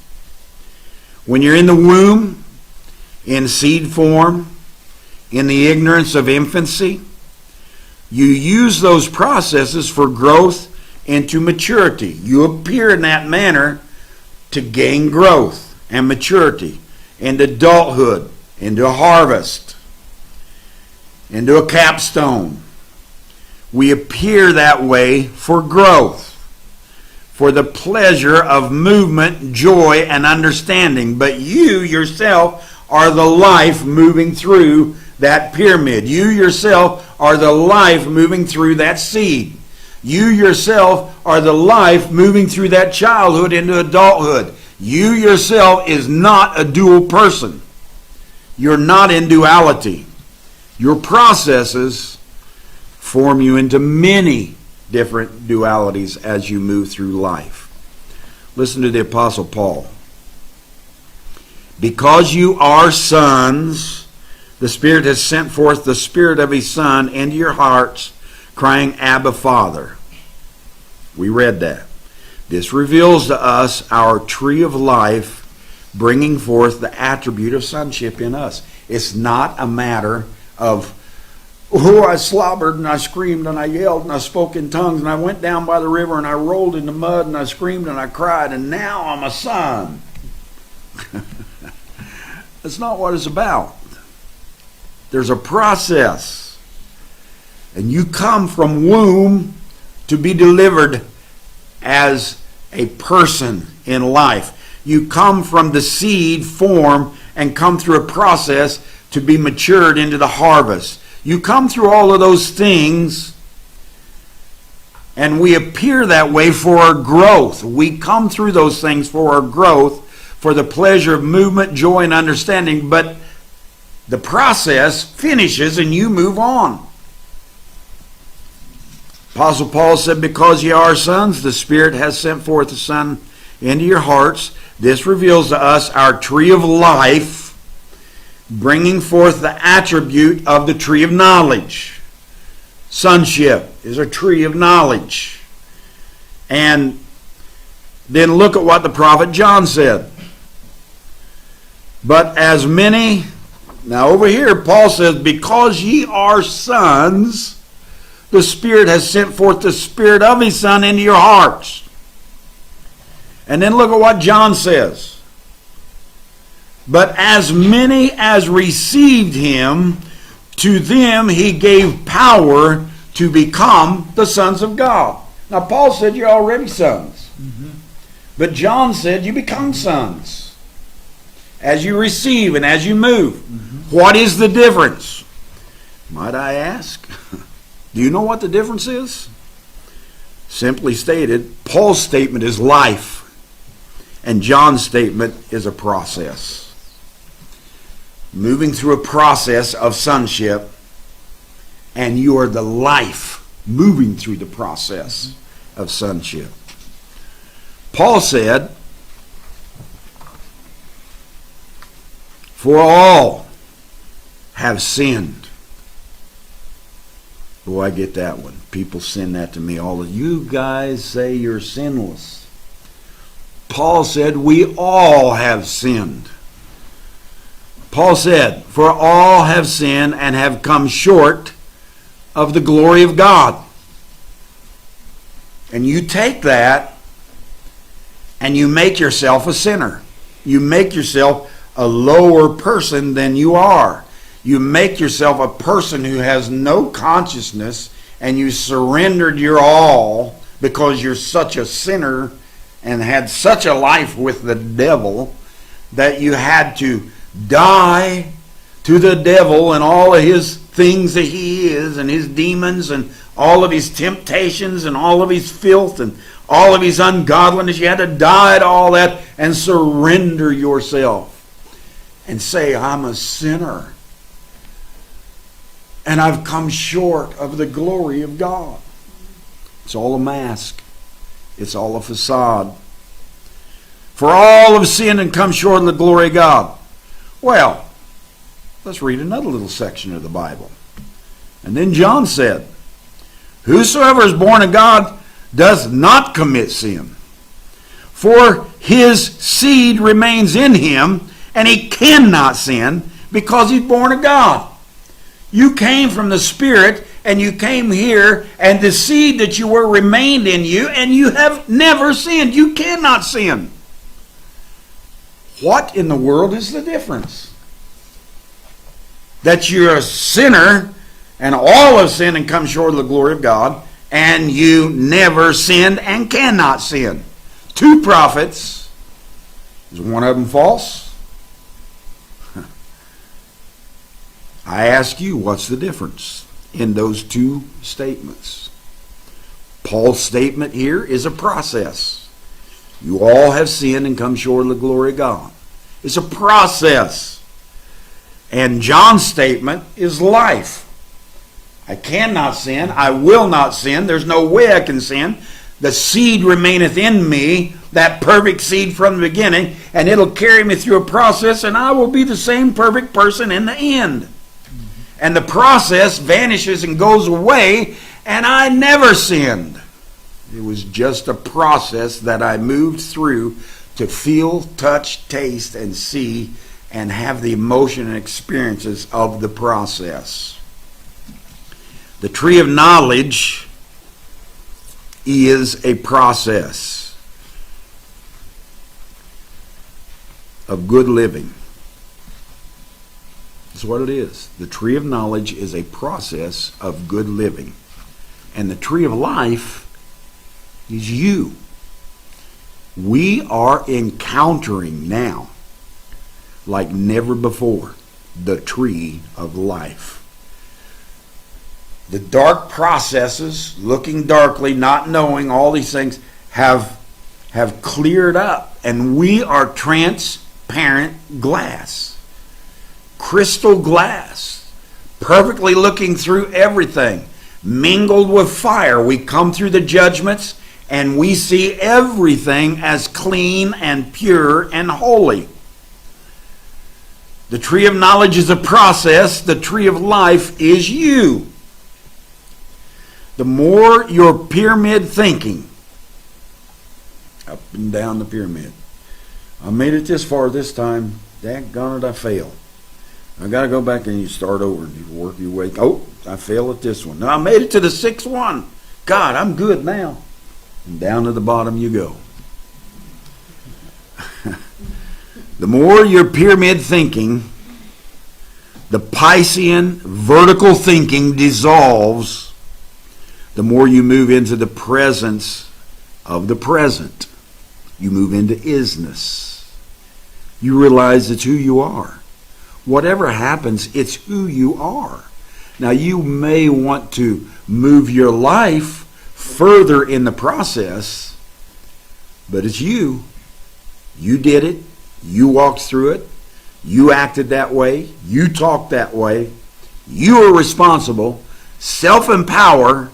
When you're in the womb, in seed form, in the ignorance of infancy, you use those processes for growth into maturity. You appear in that manner to gain growth and maturity into adulthood, into a harvest, into a capstone. We appear that way for growth, for the pleasure of movement, joy, and understanding. But you yourself are the life moving through that pyramid. You yourself are the life moving through that seed. You yourself are the life moving through that childhood into adulthood. You yourself is not a dual person. You're not in duality. Your processes form you into many different dualities as you move through life. Listen to the Apostle Paul. Because you are sons, the Spirit has sent forth the Spirit of His Son into your hearts, crying, Abba, Father. We read that. This reveals to us our tree of life, bringing forth the attribute of sonship in us. It's not a matter of, oh, I slobbered and I screamed and I yelled and I spoke in tongues and I went down by the river and I rolled in the mud and I screamed and I cried and now I'm a son. That's not what it's about. There's a process. And you come from womb to be delivered as a person in life. You come from the seed form and come through a process to be matured into the harvest. You come through all of those things And we appear that way for our growth. We come through those things for our growth, for the pleasure of movement, joy, and understanding. But the process finishes and you move on. Apostle Paul said, because ye are sons, the Spirit has sent forth the Son into your hearts. This reveals to us our tree of life, bringing forth the attribute of the tree of knowledge. Sonship is a tree of knowledge. And then look at what the prophet John said. But as many, now over here Paul says, because ye are sons, the Spirit has sent forth the Spirit of His Son into your hearts. And then look at what John says. But as many as received Him, to them He gave power to become the sons of God. Now Paul said you're already sons. But John said you become sons as you receive and as you move. What is the difference? Might I ask? Do you know what the difference is? Simply stated, Paul's statement is life, and John's statement is a process. Moving through a process of sonship, and you are the life moving through the process of sonship. Paul said, for all have sinned. Boy, I get that one. People send that to me all. You guys say you're sinless. Paul said we all have sinned. Paul said, for all have sinned and have come short of the glory of God. And you take that and you make yourself a sinner. You make yourself a lower person than you are. You make yourself a person who has no consciousness, and you surrendered your all because you're such a sinner and had such a life with the devil that you had to die to the devil and all of his things that he is and his demons and all of his temptations and all of his filth and all of his ungodliness. You had to die to all that and surrender yourself and say, I'm a sinner. And I've come short of the glory of God. It's all a mask. It's all a facade. For all have sinned and come short of the glory of God. Well, let's read another little section of the Bible. And then John said, whosoever is born of God does not commit sin. For his seed remains in him, and he cannot sin because he's born of God. You came from the Spirit, and you came here, and the seed that you were remained in you, and you have never sinned. You cannot sin. What in the world is the difference? That you're a sinner, and all have sinned and come short of the glory of God, and you never sinned and cannot sin. Two prophets. Is one of them false? I ask you, what's the difference in those two statements? Paul's statement here is a process. You all have sinned and come short of the glory of God. It's a process. And John's statement is life. I cannot sin. I will not sin. There's no way I can sin. The seed remaineth in me, that perfect seed from the beginning, and it'll carry me through a process, and I will be the same perfect person in the end. And the process vanishes and goes away, and I never sinned. It was just a process that I moved through to feel, touch, taste, and see, and have the emotion and experiences of the process. The tree of knowledge is a process of good living. That's what it is. The tree of knowledge is a process of good living. And the tree of life is you. We are encountering now, like never before, the tree of life. The dark processes, looking darkly, not knowing, all these things have cleared up. And we are transparent glass. Crystal glass. Perfectly looking through everything. Mingled with fire. We come through the judgments and we see everything as clean and pure and holy. The tree of knowledge is a process. The tree of life is you. The more your pyramid thinking, up and down the pyramid. I made it this far this time. Daggone it, I failed. I got to go back and you start over and you work your way. Oh, I failed at this one. Now I made it to the sixth one. God, I'm good now. And down to the bottom you go. The more your pyramid thinking, the Piscean vertical thinking dissolves, the more you move into the presence of the present. You move into isness. You realize it's who you are. Whatever happens, it's who you are. Now, you may want to move your life further in the process, but it's you. You did it. You walked through it. You acted that way. You talked that way. You are responsible. Self-empower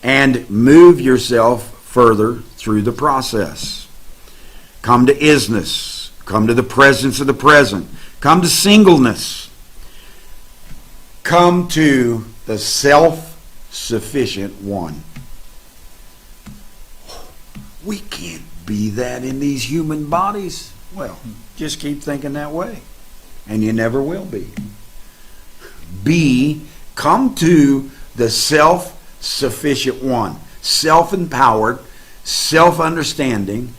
and move yourself further through the process. Come to isness. Come to the presence of the present. Come to singleness. Come to the self-sufficient one. We can't be that in these human bodies. Well, just keep thinking that way. And you never will be. Come to the self-sufficient one. Self-empowered, self-understanding,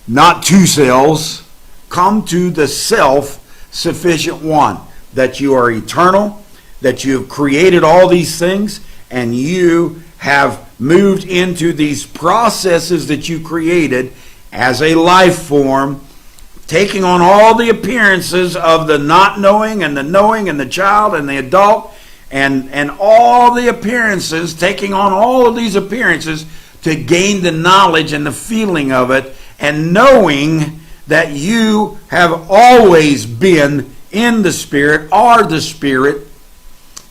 not two selves. Come to the self-sufficient one. That you are eternal, that you have created all these things, and you have moved into these processes that you created as a life form, taking on all the appearances of the not knowing and the knowing and the child and the adult, and all the appearances, taking on all of these appearances to gain the knowledge and the feeling of it, and knowing that you have always been in the Spirit, are the Spirit,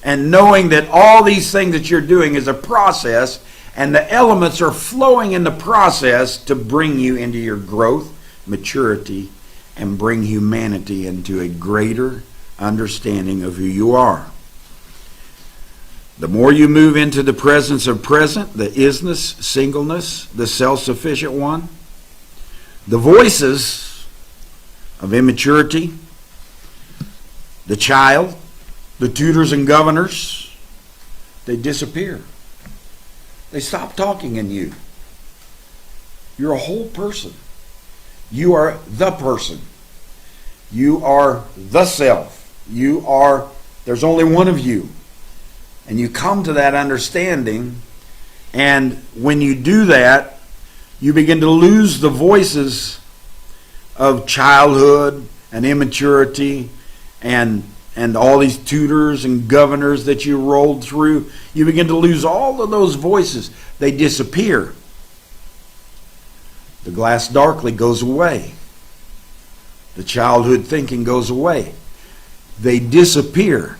and knowing that all these things that you're doing is a process, and the elements are flowing in the process to bring you into your growth, maturity, and bring humanity into a greater understanding of who you are. The more you move into the presence of present, the isness, singleness, the self-sufficient one, the voices of immaturity, the child, the tutors and governors, they disappear. They stop talking in you. You're a whole person. You are the person. You are the self. There's only one of you. And you come to that understanding, and when you do that, you begin to lose the voices of childhood and immaturity and all these tutors and governors that you rolled through. You begin to lose all of those voices. They disappear. The glass darkly goes away. The childhood thinking goes away. They disappear.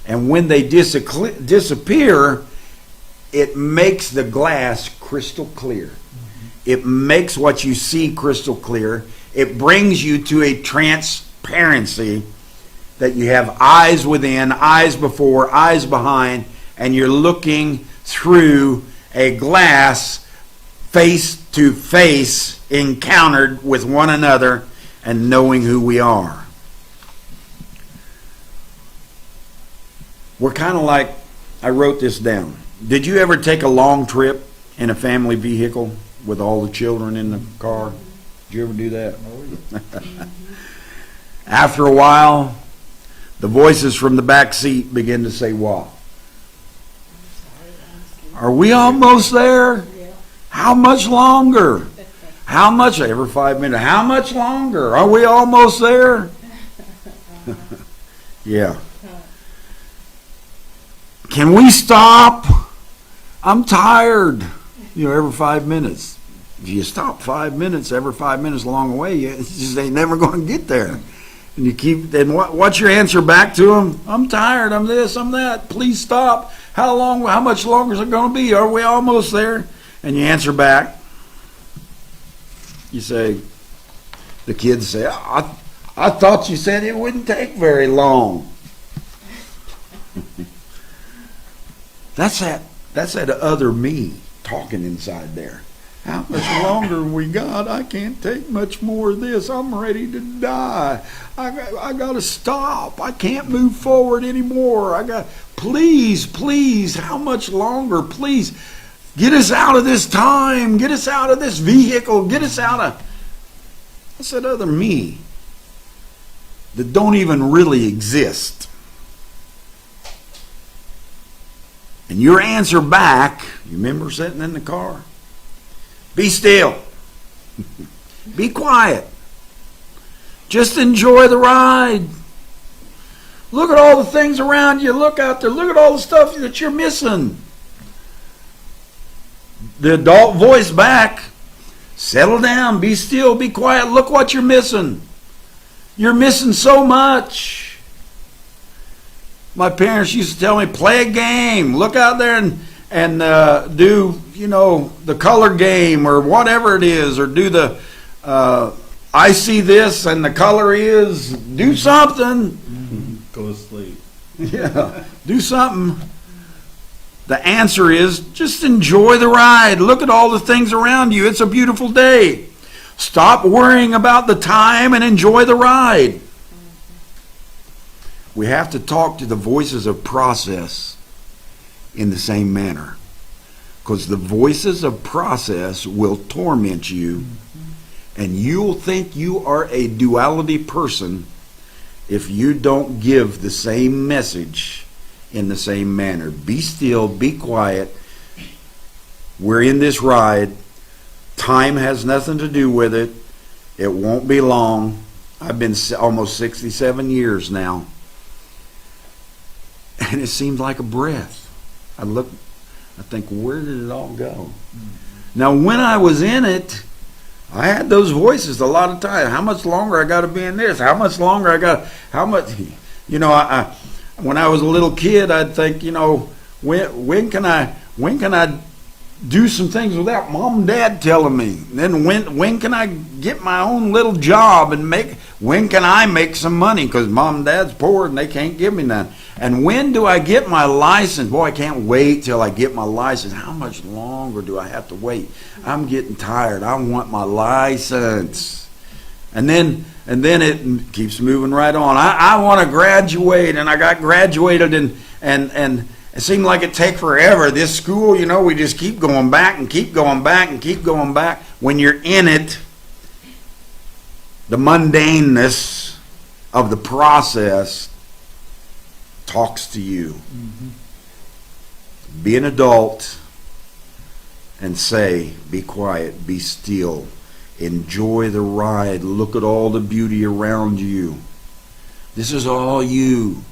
And when they disappear, it makes the glass crystal clear. It makes what you see crystal clear. It brings you to a transparency that you have eyes within, eyes before, eyes behind, and you're looking through a glass face to face, encountered with one another and knowing who we are. We're kind of like, I wrote this down. Did you ever take a long trip in a family vehicle with all the children in the car? Did you ever do that? After a while, the voices from the back seat begin to say what? Are we almost there? How much longer? How much? Every 5 minutes. How much longer? Are we almost there? Yeah. can we stop? I'm tired. Every 5 minutes. If you stop 5 minutes, every 5 minutes along the way, you just ain't never going to get there. And you keep, then what's your answer back to them? I'm tired, I'm this, I'm that, please stop. How much longer is it going to be? Are we almost there? And you answer back. You say, the kids say, I thought you said it wouldn't take very long. That's that other me talking inside there. How much longer we got? I can't take much more of this. I'm ready to die. I got to stop. I can't move forward anymore. Please, how much longer? Please, get us out of this time. Get us out of this vehicle. Get us out of... That's that other me that don't even really exist. And your answer back, you remember sitting in the car? Be still. Be quiet. Just enjoy the ride. Look at all the things around you. Look out there. Look at all the stuff that you're missing. The adult voice back. Settle down. Be still. Be quiet. Look what you're missing. You're missing so much. My parents used to tell me, play a game. Look out there and do, the color game or whatever it is, or do the I see this and the color is, do something. Go to sleep. Yeah, do something. The answer is just enjoy the ride. Look at all the things around you. It's a beautiful day. Stop worrying about the time and enjoy the ride. We have to talk to the voices of process in the same manner. Because the voices of process will torment you, and you'll think you are a duality person if you don't give the same message in the same manner. Be still, be quiet. We're in this ride. Time has nothing to do with it. It won't be long. I've been almost 67 years now. And it seems like a breath. I think, where did it all go? Now, when I was in it, I had those voices a lot of times. How much longer I got to be in this? How much longer how much, when I was a little kid, I'd think, when can I do some things without mom and dad telling me? Then when can I get my own little job and when can I make some money? Because mom and dad's poor and they can't give me none. And when do I get my license? Boy, I can't wait till I get my license. How much longer do I have to wait? I'm getting tired. I want my license. And then it keeps moving right on. I want to graduate, and I got graduated, and it seemed like it take forever. This school, we just keep going back and keep going back and keep going back. When you're in it, the mundaneness of the process talks to you. Be an adult and say, be quiet, be still, enjoy the ride, look at all the beauty around you. This is all you.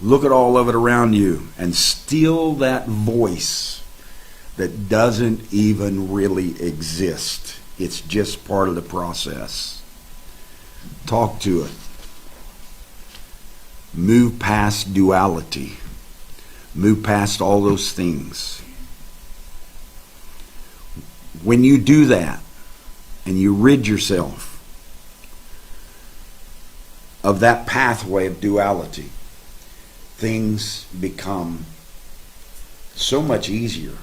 Look at all of it around you and still that voice that doesn't even really exist. It's just part of the process. Talk to it. Move past duality. Move past all those things. When you do that and you rid yourself of that pathway of duality, things become so much easier,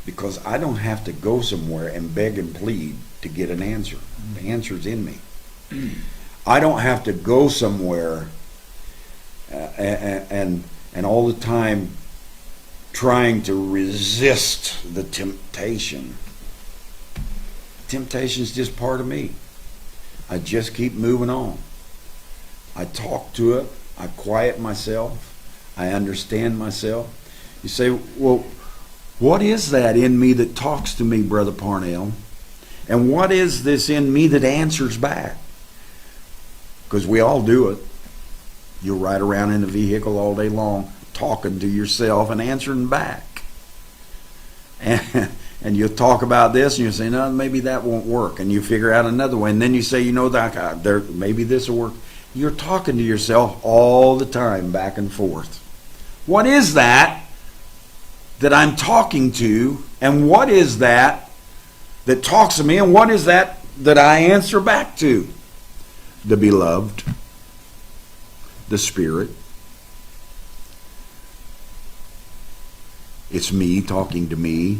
because I don't have to go somewhere and beg and plead to get an answer. The answer's in me. I don't have to go somewhere and all the time trying to resist the temptation. Temptation's just part of me. I just keep moving on. I talk to it. I quiet myself. I understand myself. You say, well, what is that in me that talks to me, Brother Parnell? And what is this in me that answers back? Because we all do it. You'll ride around in the vehicle all day long talking to yourself and answering back. And you'll talk about this and you'll say, no, maybe that won't work. And you figure out another way. And then you say, maybe this will work. You're talking to yourself all the time, back and forth. What is that I'm talking to? And what is that talks to me? And what is that I answer back to? The beloved, the Spirit. It's me talking to me.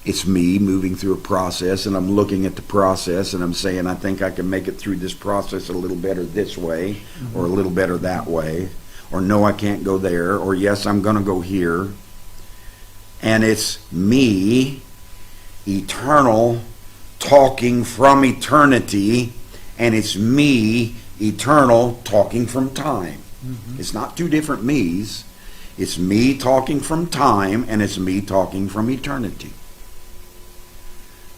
It's me moving through a process, and I'm looking at the process and I'm saying, I think I can make it through this process a little better this way, or a little better that way, or no, I can't go there, or yes, I'm going to go here. And it's me, eternal, talking from eternity, and it's me, eternal, talking from time. It's not two different me's. It's me talking from time, and it's me talking from eternity.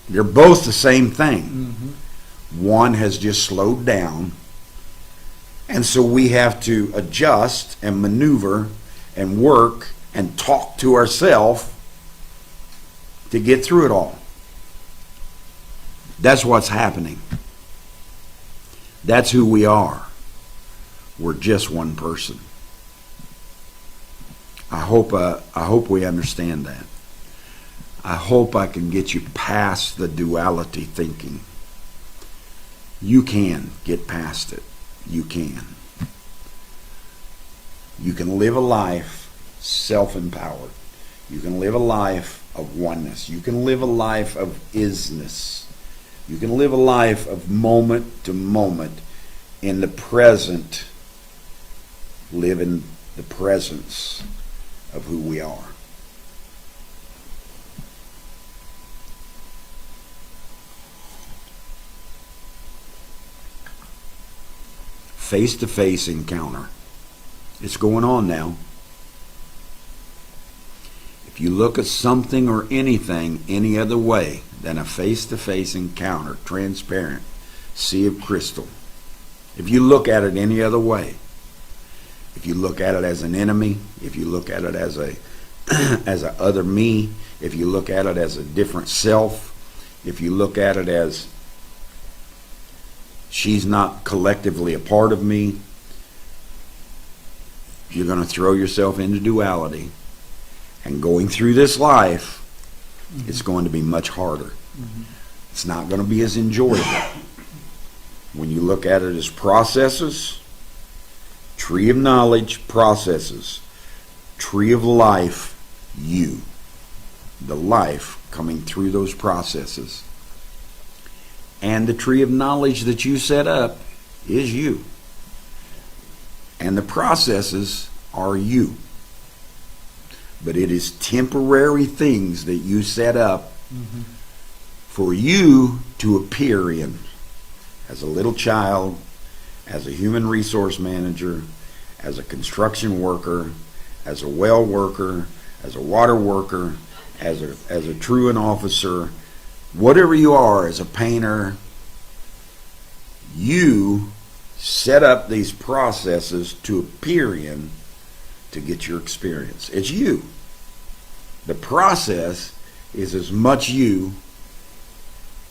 They're both the same thing. One has just slowed down, and so we have to adjust and maneuver and work and talk to ourselves to get through it all. That's what's happening. That's who we are. We're just one person. I hope we understand that. I hope I can get you past the duality thinking. You can get past it. You can. You can live a life self-empowered. You can live a life of oneness. You can live a life of isness. You can live a life of moment to moment in the present. Live in the presence of who we are. Face-to-face encounter. It's going on now. If you look at something or anything any other way than a face-to-face encounter, transparent, sea of crystal, if you look at it any other way, if you look at it as an enemy, if you look at it as a other me, if you look at it as a different self, if you look at it as she's not collectively a part of me, you're going to throw yourself into duality. And going through this life, it's going to be much harder. It's not going to be as enjoyable. When you look at it as processes, tree of knowledge, processes, tree of life, you. The life coming through those processes. And the tree of knowledge that you set up is you. And the processes are you. But it is temporary things that you set up for you to appear in. As a little child, as a human resource manager, as a construction worker, as a well worker, as a water worker, as a truant officer, whatever you are, as a painter, you set up these processes to appear in to get your experience. It's you. The process is as much you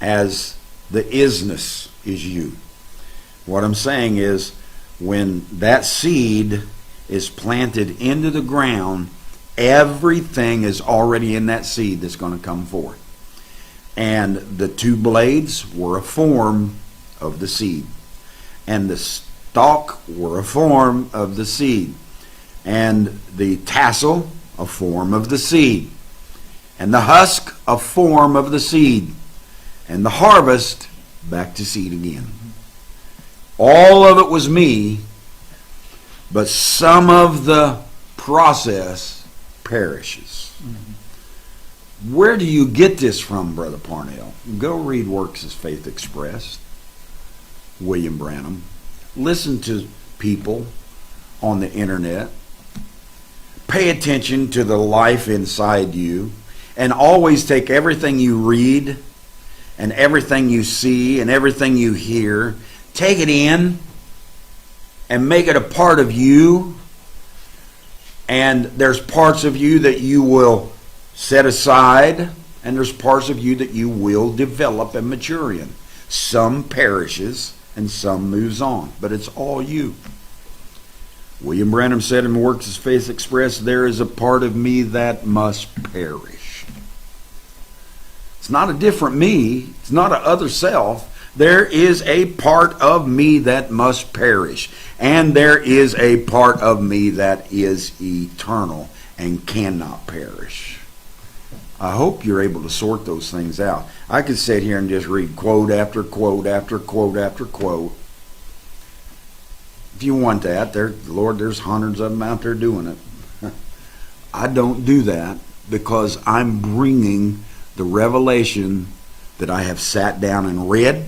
as the isness is you. What I'm saying is, when that seed is planted into the ground, everything is already in that seed that's going to come forth. And the two blades were a form of the seed. And the stalk were a form of the seed. And the tassel, a form of the seed. And the husk, a form of the seed. And the harvest, back to seed again. All of it was me, but some of the process perishes. Where do you get this from, Brother Parnell? Go read Works as Faith Expressed, William Branham. Listen to people on the internet. Pay attention to the life inside you, and always take everything you read and everything you see and everything you hear, take it in and make it a part of you. And there's parts of you that you will set aside, and there's parts of you that you will develop and mature in. Some perishes and some moves on, but it's all you. William Branham said in Works as Faith Expressed, there is a part of me that must perish. It's not a different me. It's not an other self. There is a part of me that must perish. And there is a part of me that is eternal and cannot perish. I hope you're able to sort those things out. I could sit here and just read quote after quote after quote after quote. If you want that, Lord, there's hundreds of them out there doing it. I don't do that because I'm bringing the revelation that I have sat down and read,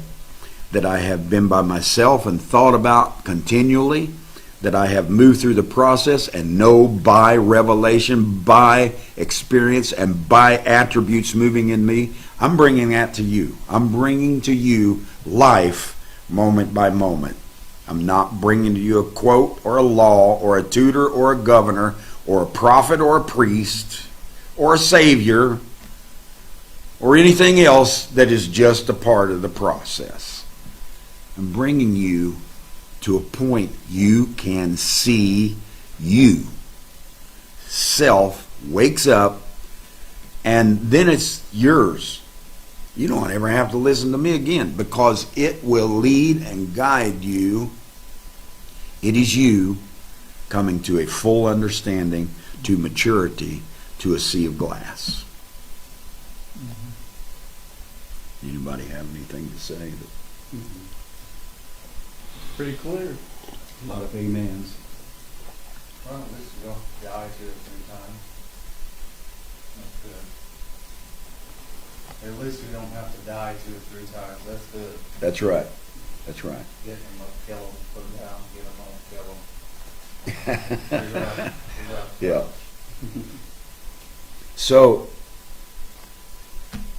that I have been by myself and thought about continually, that I have moved through the process and know by revelation, by experience, and by attributes moving in me. I'm bringing that to you. I'm bringing to you life moment by moment. I'm not bringing to you a quote or a law or a tutor or a governor or a prophet or a priest or a savior or anything else that is just a part of the process. I'm bringing you to a point you can see you. Self wakes up, and then it's yours. You don't ever have to listen to me again because it will lead and guide you. It is you coming to a full understanding, to maturity, to a sea of glass. Anybody have anything to say? Pretty clear. A lot of amens. Well, at least you don't die 2 or 3 times. That's good. At least we don't have to die 2 or 3 times. That's good. That's right. That's right. Get him up, kill him, put him down, get him up, kill him. You're right. You're right. Yeah. So,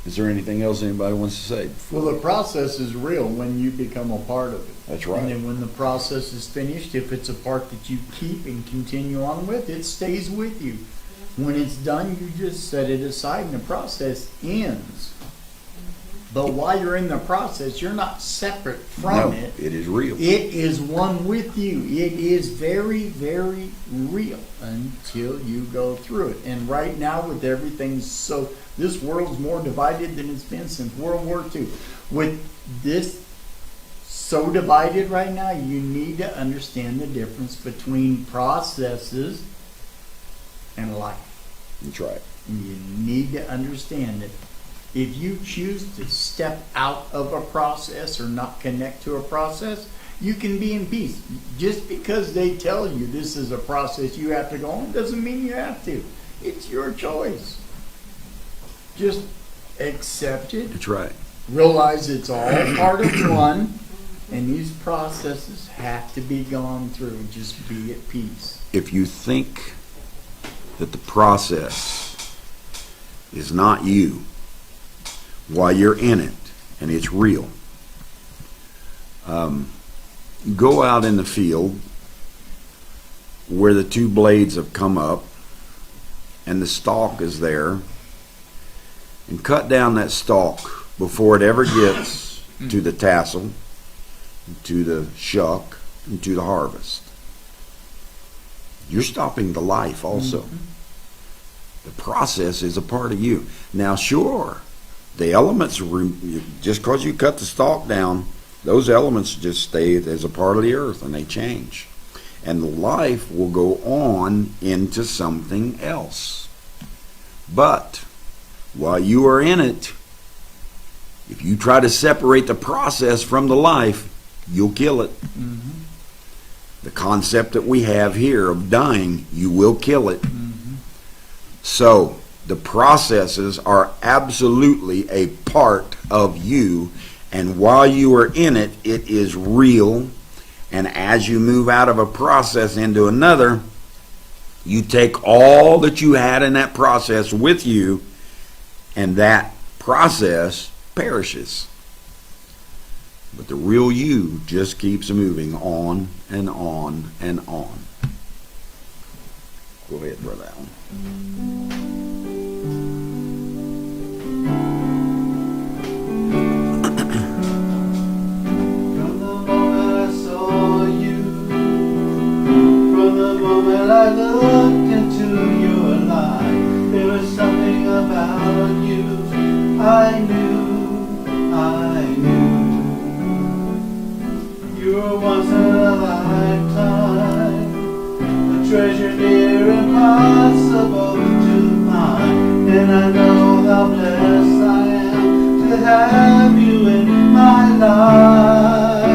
is there anything else anybody wants to say? Well, the process is real when you become a part of it. That's right. And then when the process is finished, if it's a part that you keep and continue on with, it stays with you. When it's done, you just set it aside and the process ends. But while you're in the process, you're not separate from it. It is real. It is one with you. It is very, very real until you go through it. And right now with everything, so this world's more divided than it's been since World War II. With this so divided right now, you need to understand the difference between processes and life. That's right. You need to understand it. If you choose to step out of a process or not connect to a process, you can be in peace. Just because they tell you this is a process you have to go on doesn't mean you have to. It's your choice. Just accept it. That's right. Realize it's all part of one, and these processes have to be gone through. Just be at peace. If you think that the process is not you, while you're in it, and it's real, go out in the field where the 2 blades have come up and the stalk is there, and cut down that stalk before it ever gets to the tassel, to the shuck, and to the harvest. You're stopping the life also. The process is a part of you. Now, sure, the elements, just because you cut the stalk down, those elements just stay as a part of the earth and they change. And the life will go on into something else. But while you are in it, if you try to separate the process from the life, you'll kill it. The concept that we have here of dying, you will kill it. So, the processes are absolutely a part of you, and while you are in it, it is real. And as you move out of a process into another, you take all that you had in that process with you, and that process perishes. But the real you just keeps moving on and on and on. Go ahead, Brother Allen. From the moment I saw you, from the moment I looked into your life, there was something about you I knew. You were once in a lifetime, a treasure near impossible to find, and I know how blessed I am to have you in my life.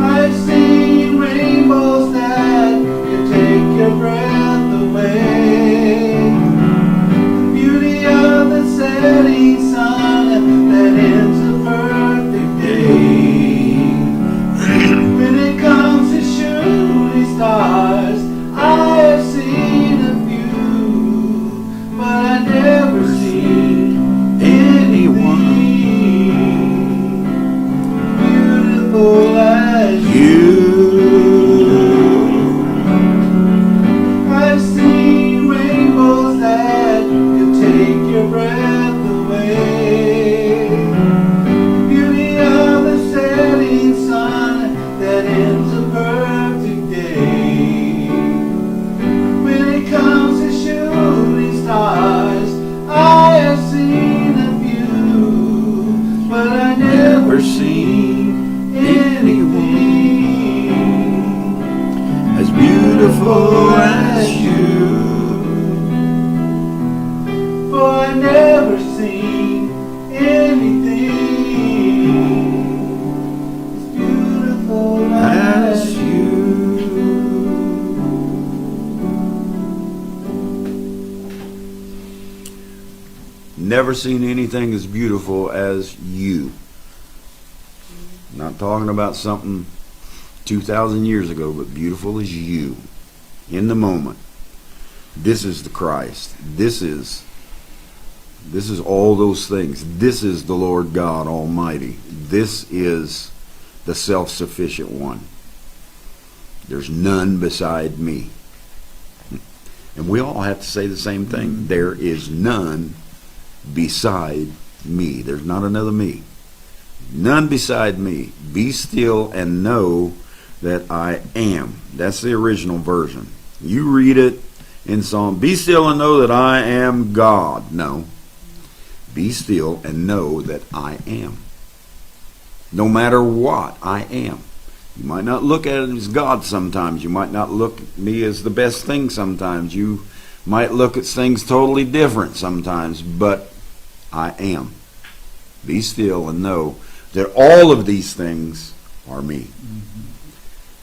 I've seen rainbows that can take your breath away, the beauty of the setting sun that ends a perfect day. When it comes to shooting stars, I have seen a few, but I never seen anyone beautiful as I've seen rainbows that can take your breath away, the beauty of the setting sun that ends a perfect day. When it comes to shooting stars, I have seen a few, but I never seen anything As beautiful as you. For I never seen anything as beautiful as you. Never seen anything as beautiful as you. Not talking about something 2,000 years ago, but beautiful as you. In the moment. This is the Christ. This is all those things. This is the Lord God Almighty. This is the self-sufficient one. There's none beside me. And we all have to say the same thing. There is none beside me. There's not another me. None beside me. Be still and know that I am. That's the original version. You read it in Psalm. Be still and know that I am God. No. Be still and know that I am. No matter what, I am. You might not look at it as God sometimes. You might not look at me as the best thing sometimes. You might look at things totally different sometimes. But I am. Be still and know that all of these things are me.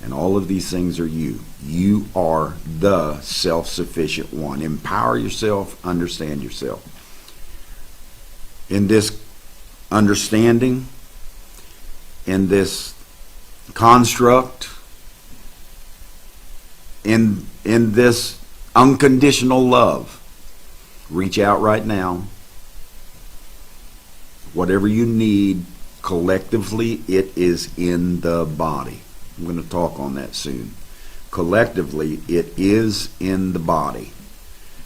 And all of these things are you. You are the self-sufficient one. Empower yourself, understand yourself. In this understanding, in this construct, in this unconditional love, reach out right now. Whatever you need, collectively, it is in the body. I'm going to talk on that soon. Collectively, it is in the body.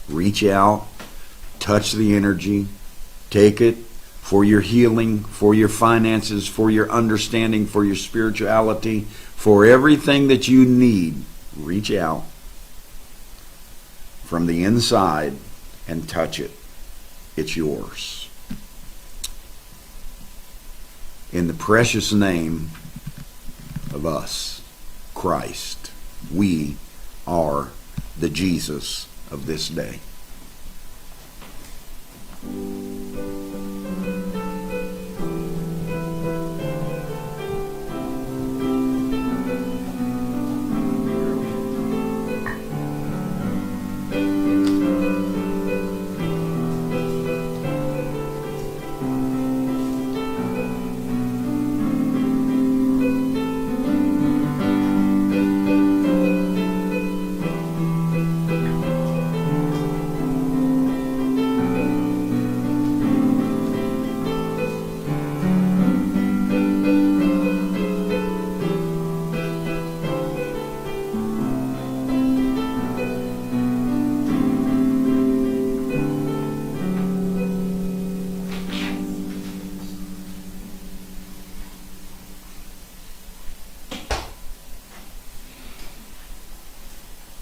Reach out, touch the energy, take it for your healing, for your finances, for your understanding, for your spirituality, for everything that you need. Reach out from the inside and touch it. It's yours. In the precious name of us, Christ, we are the Jesus of this day.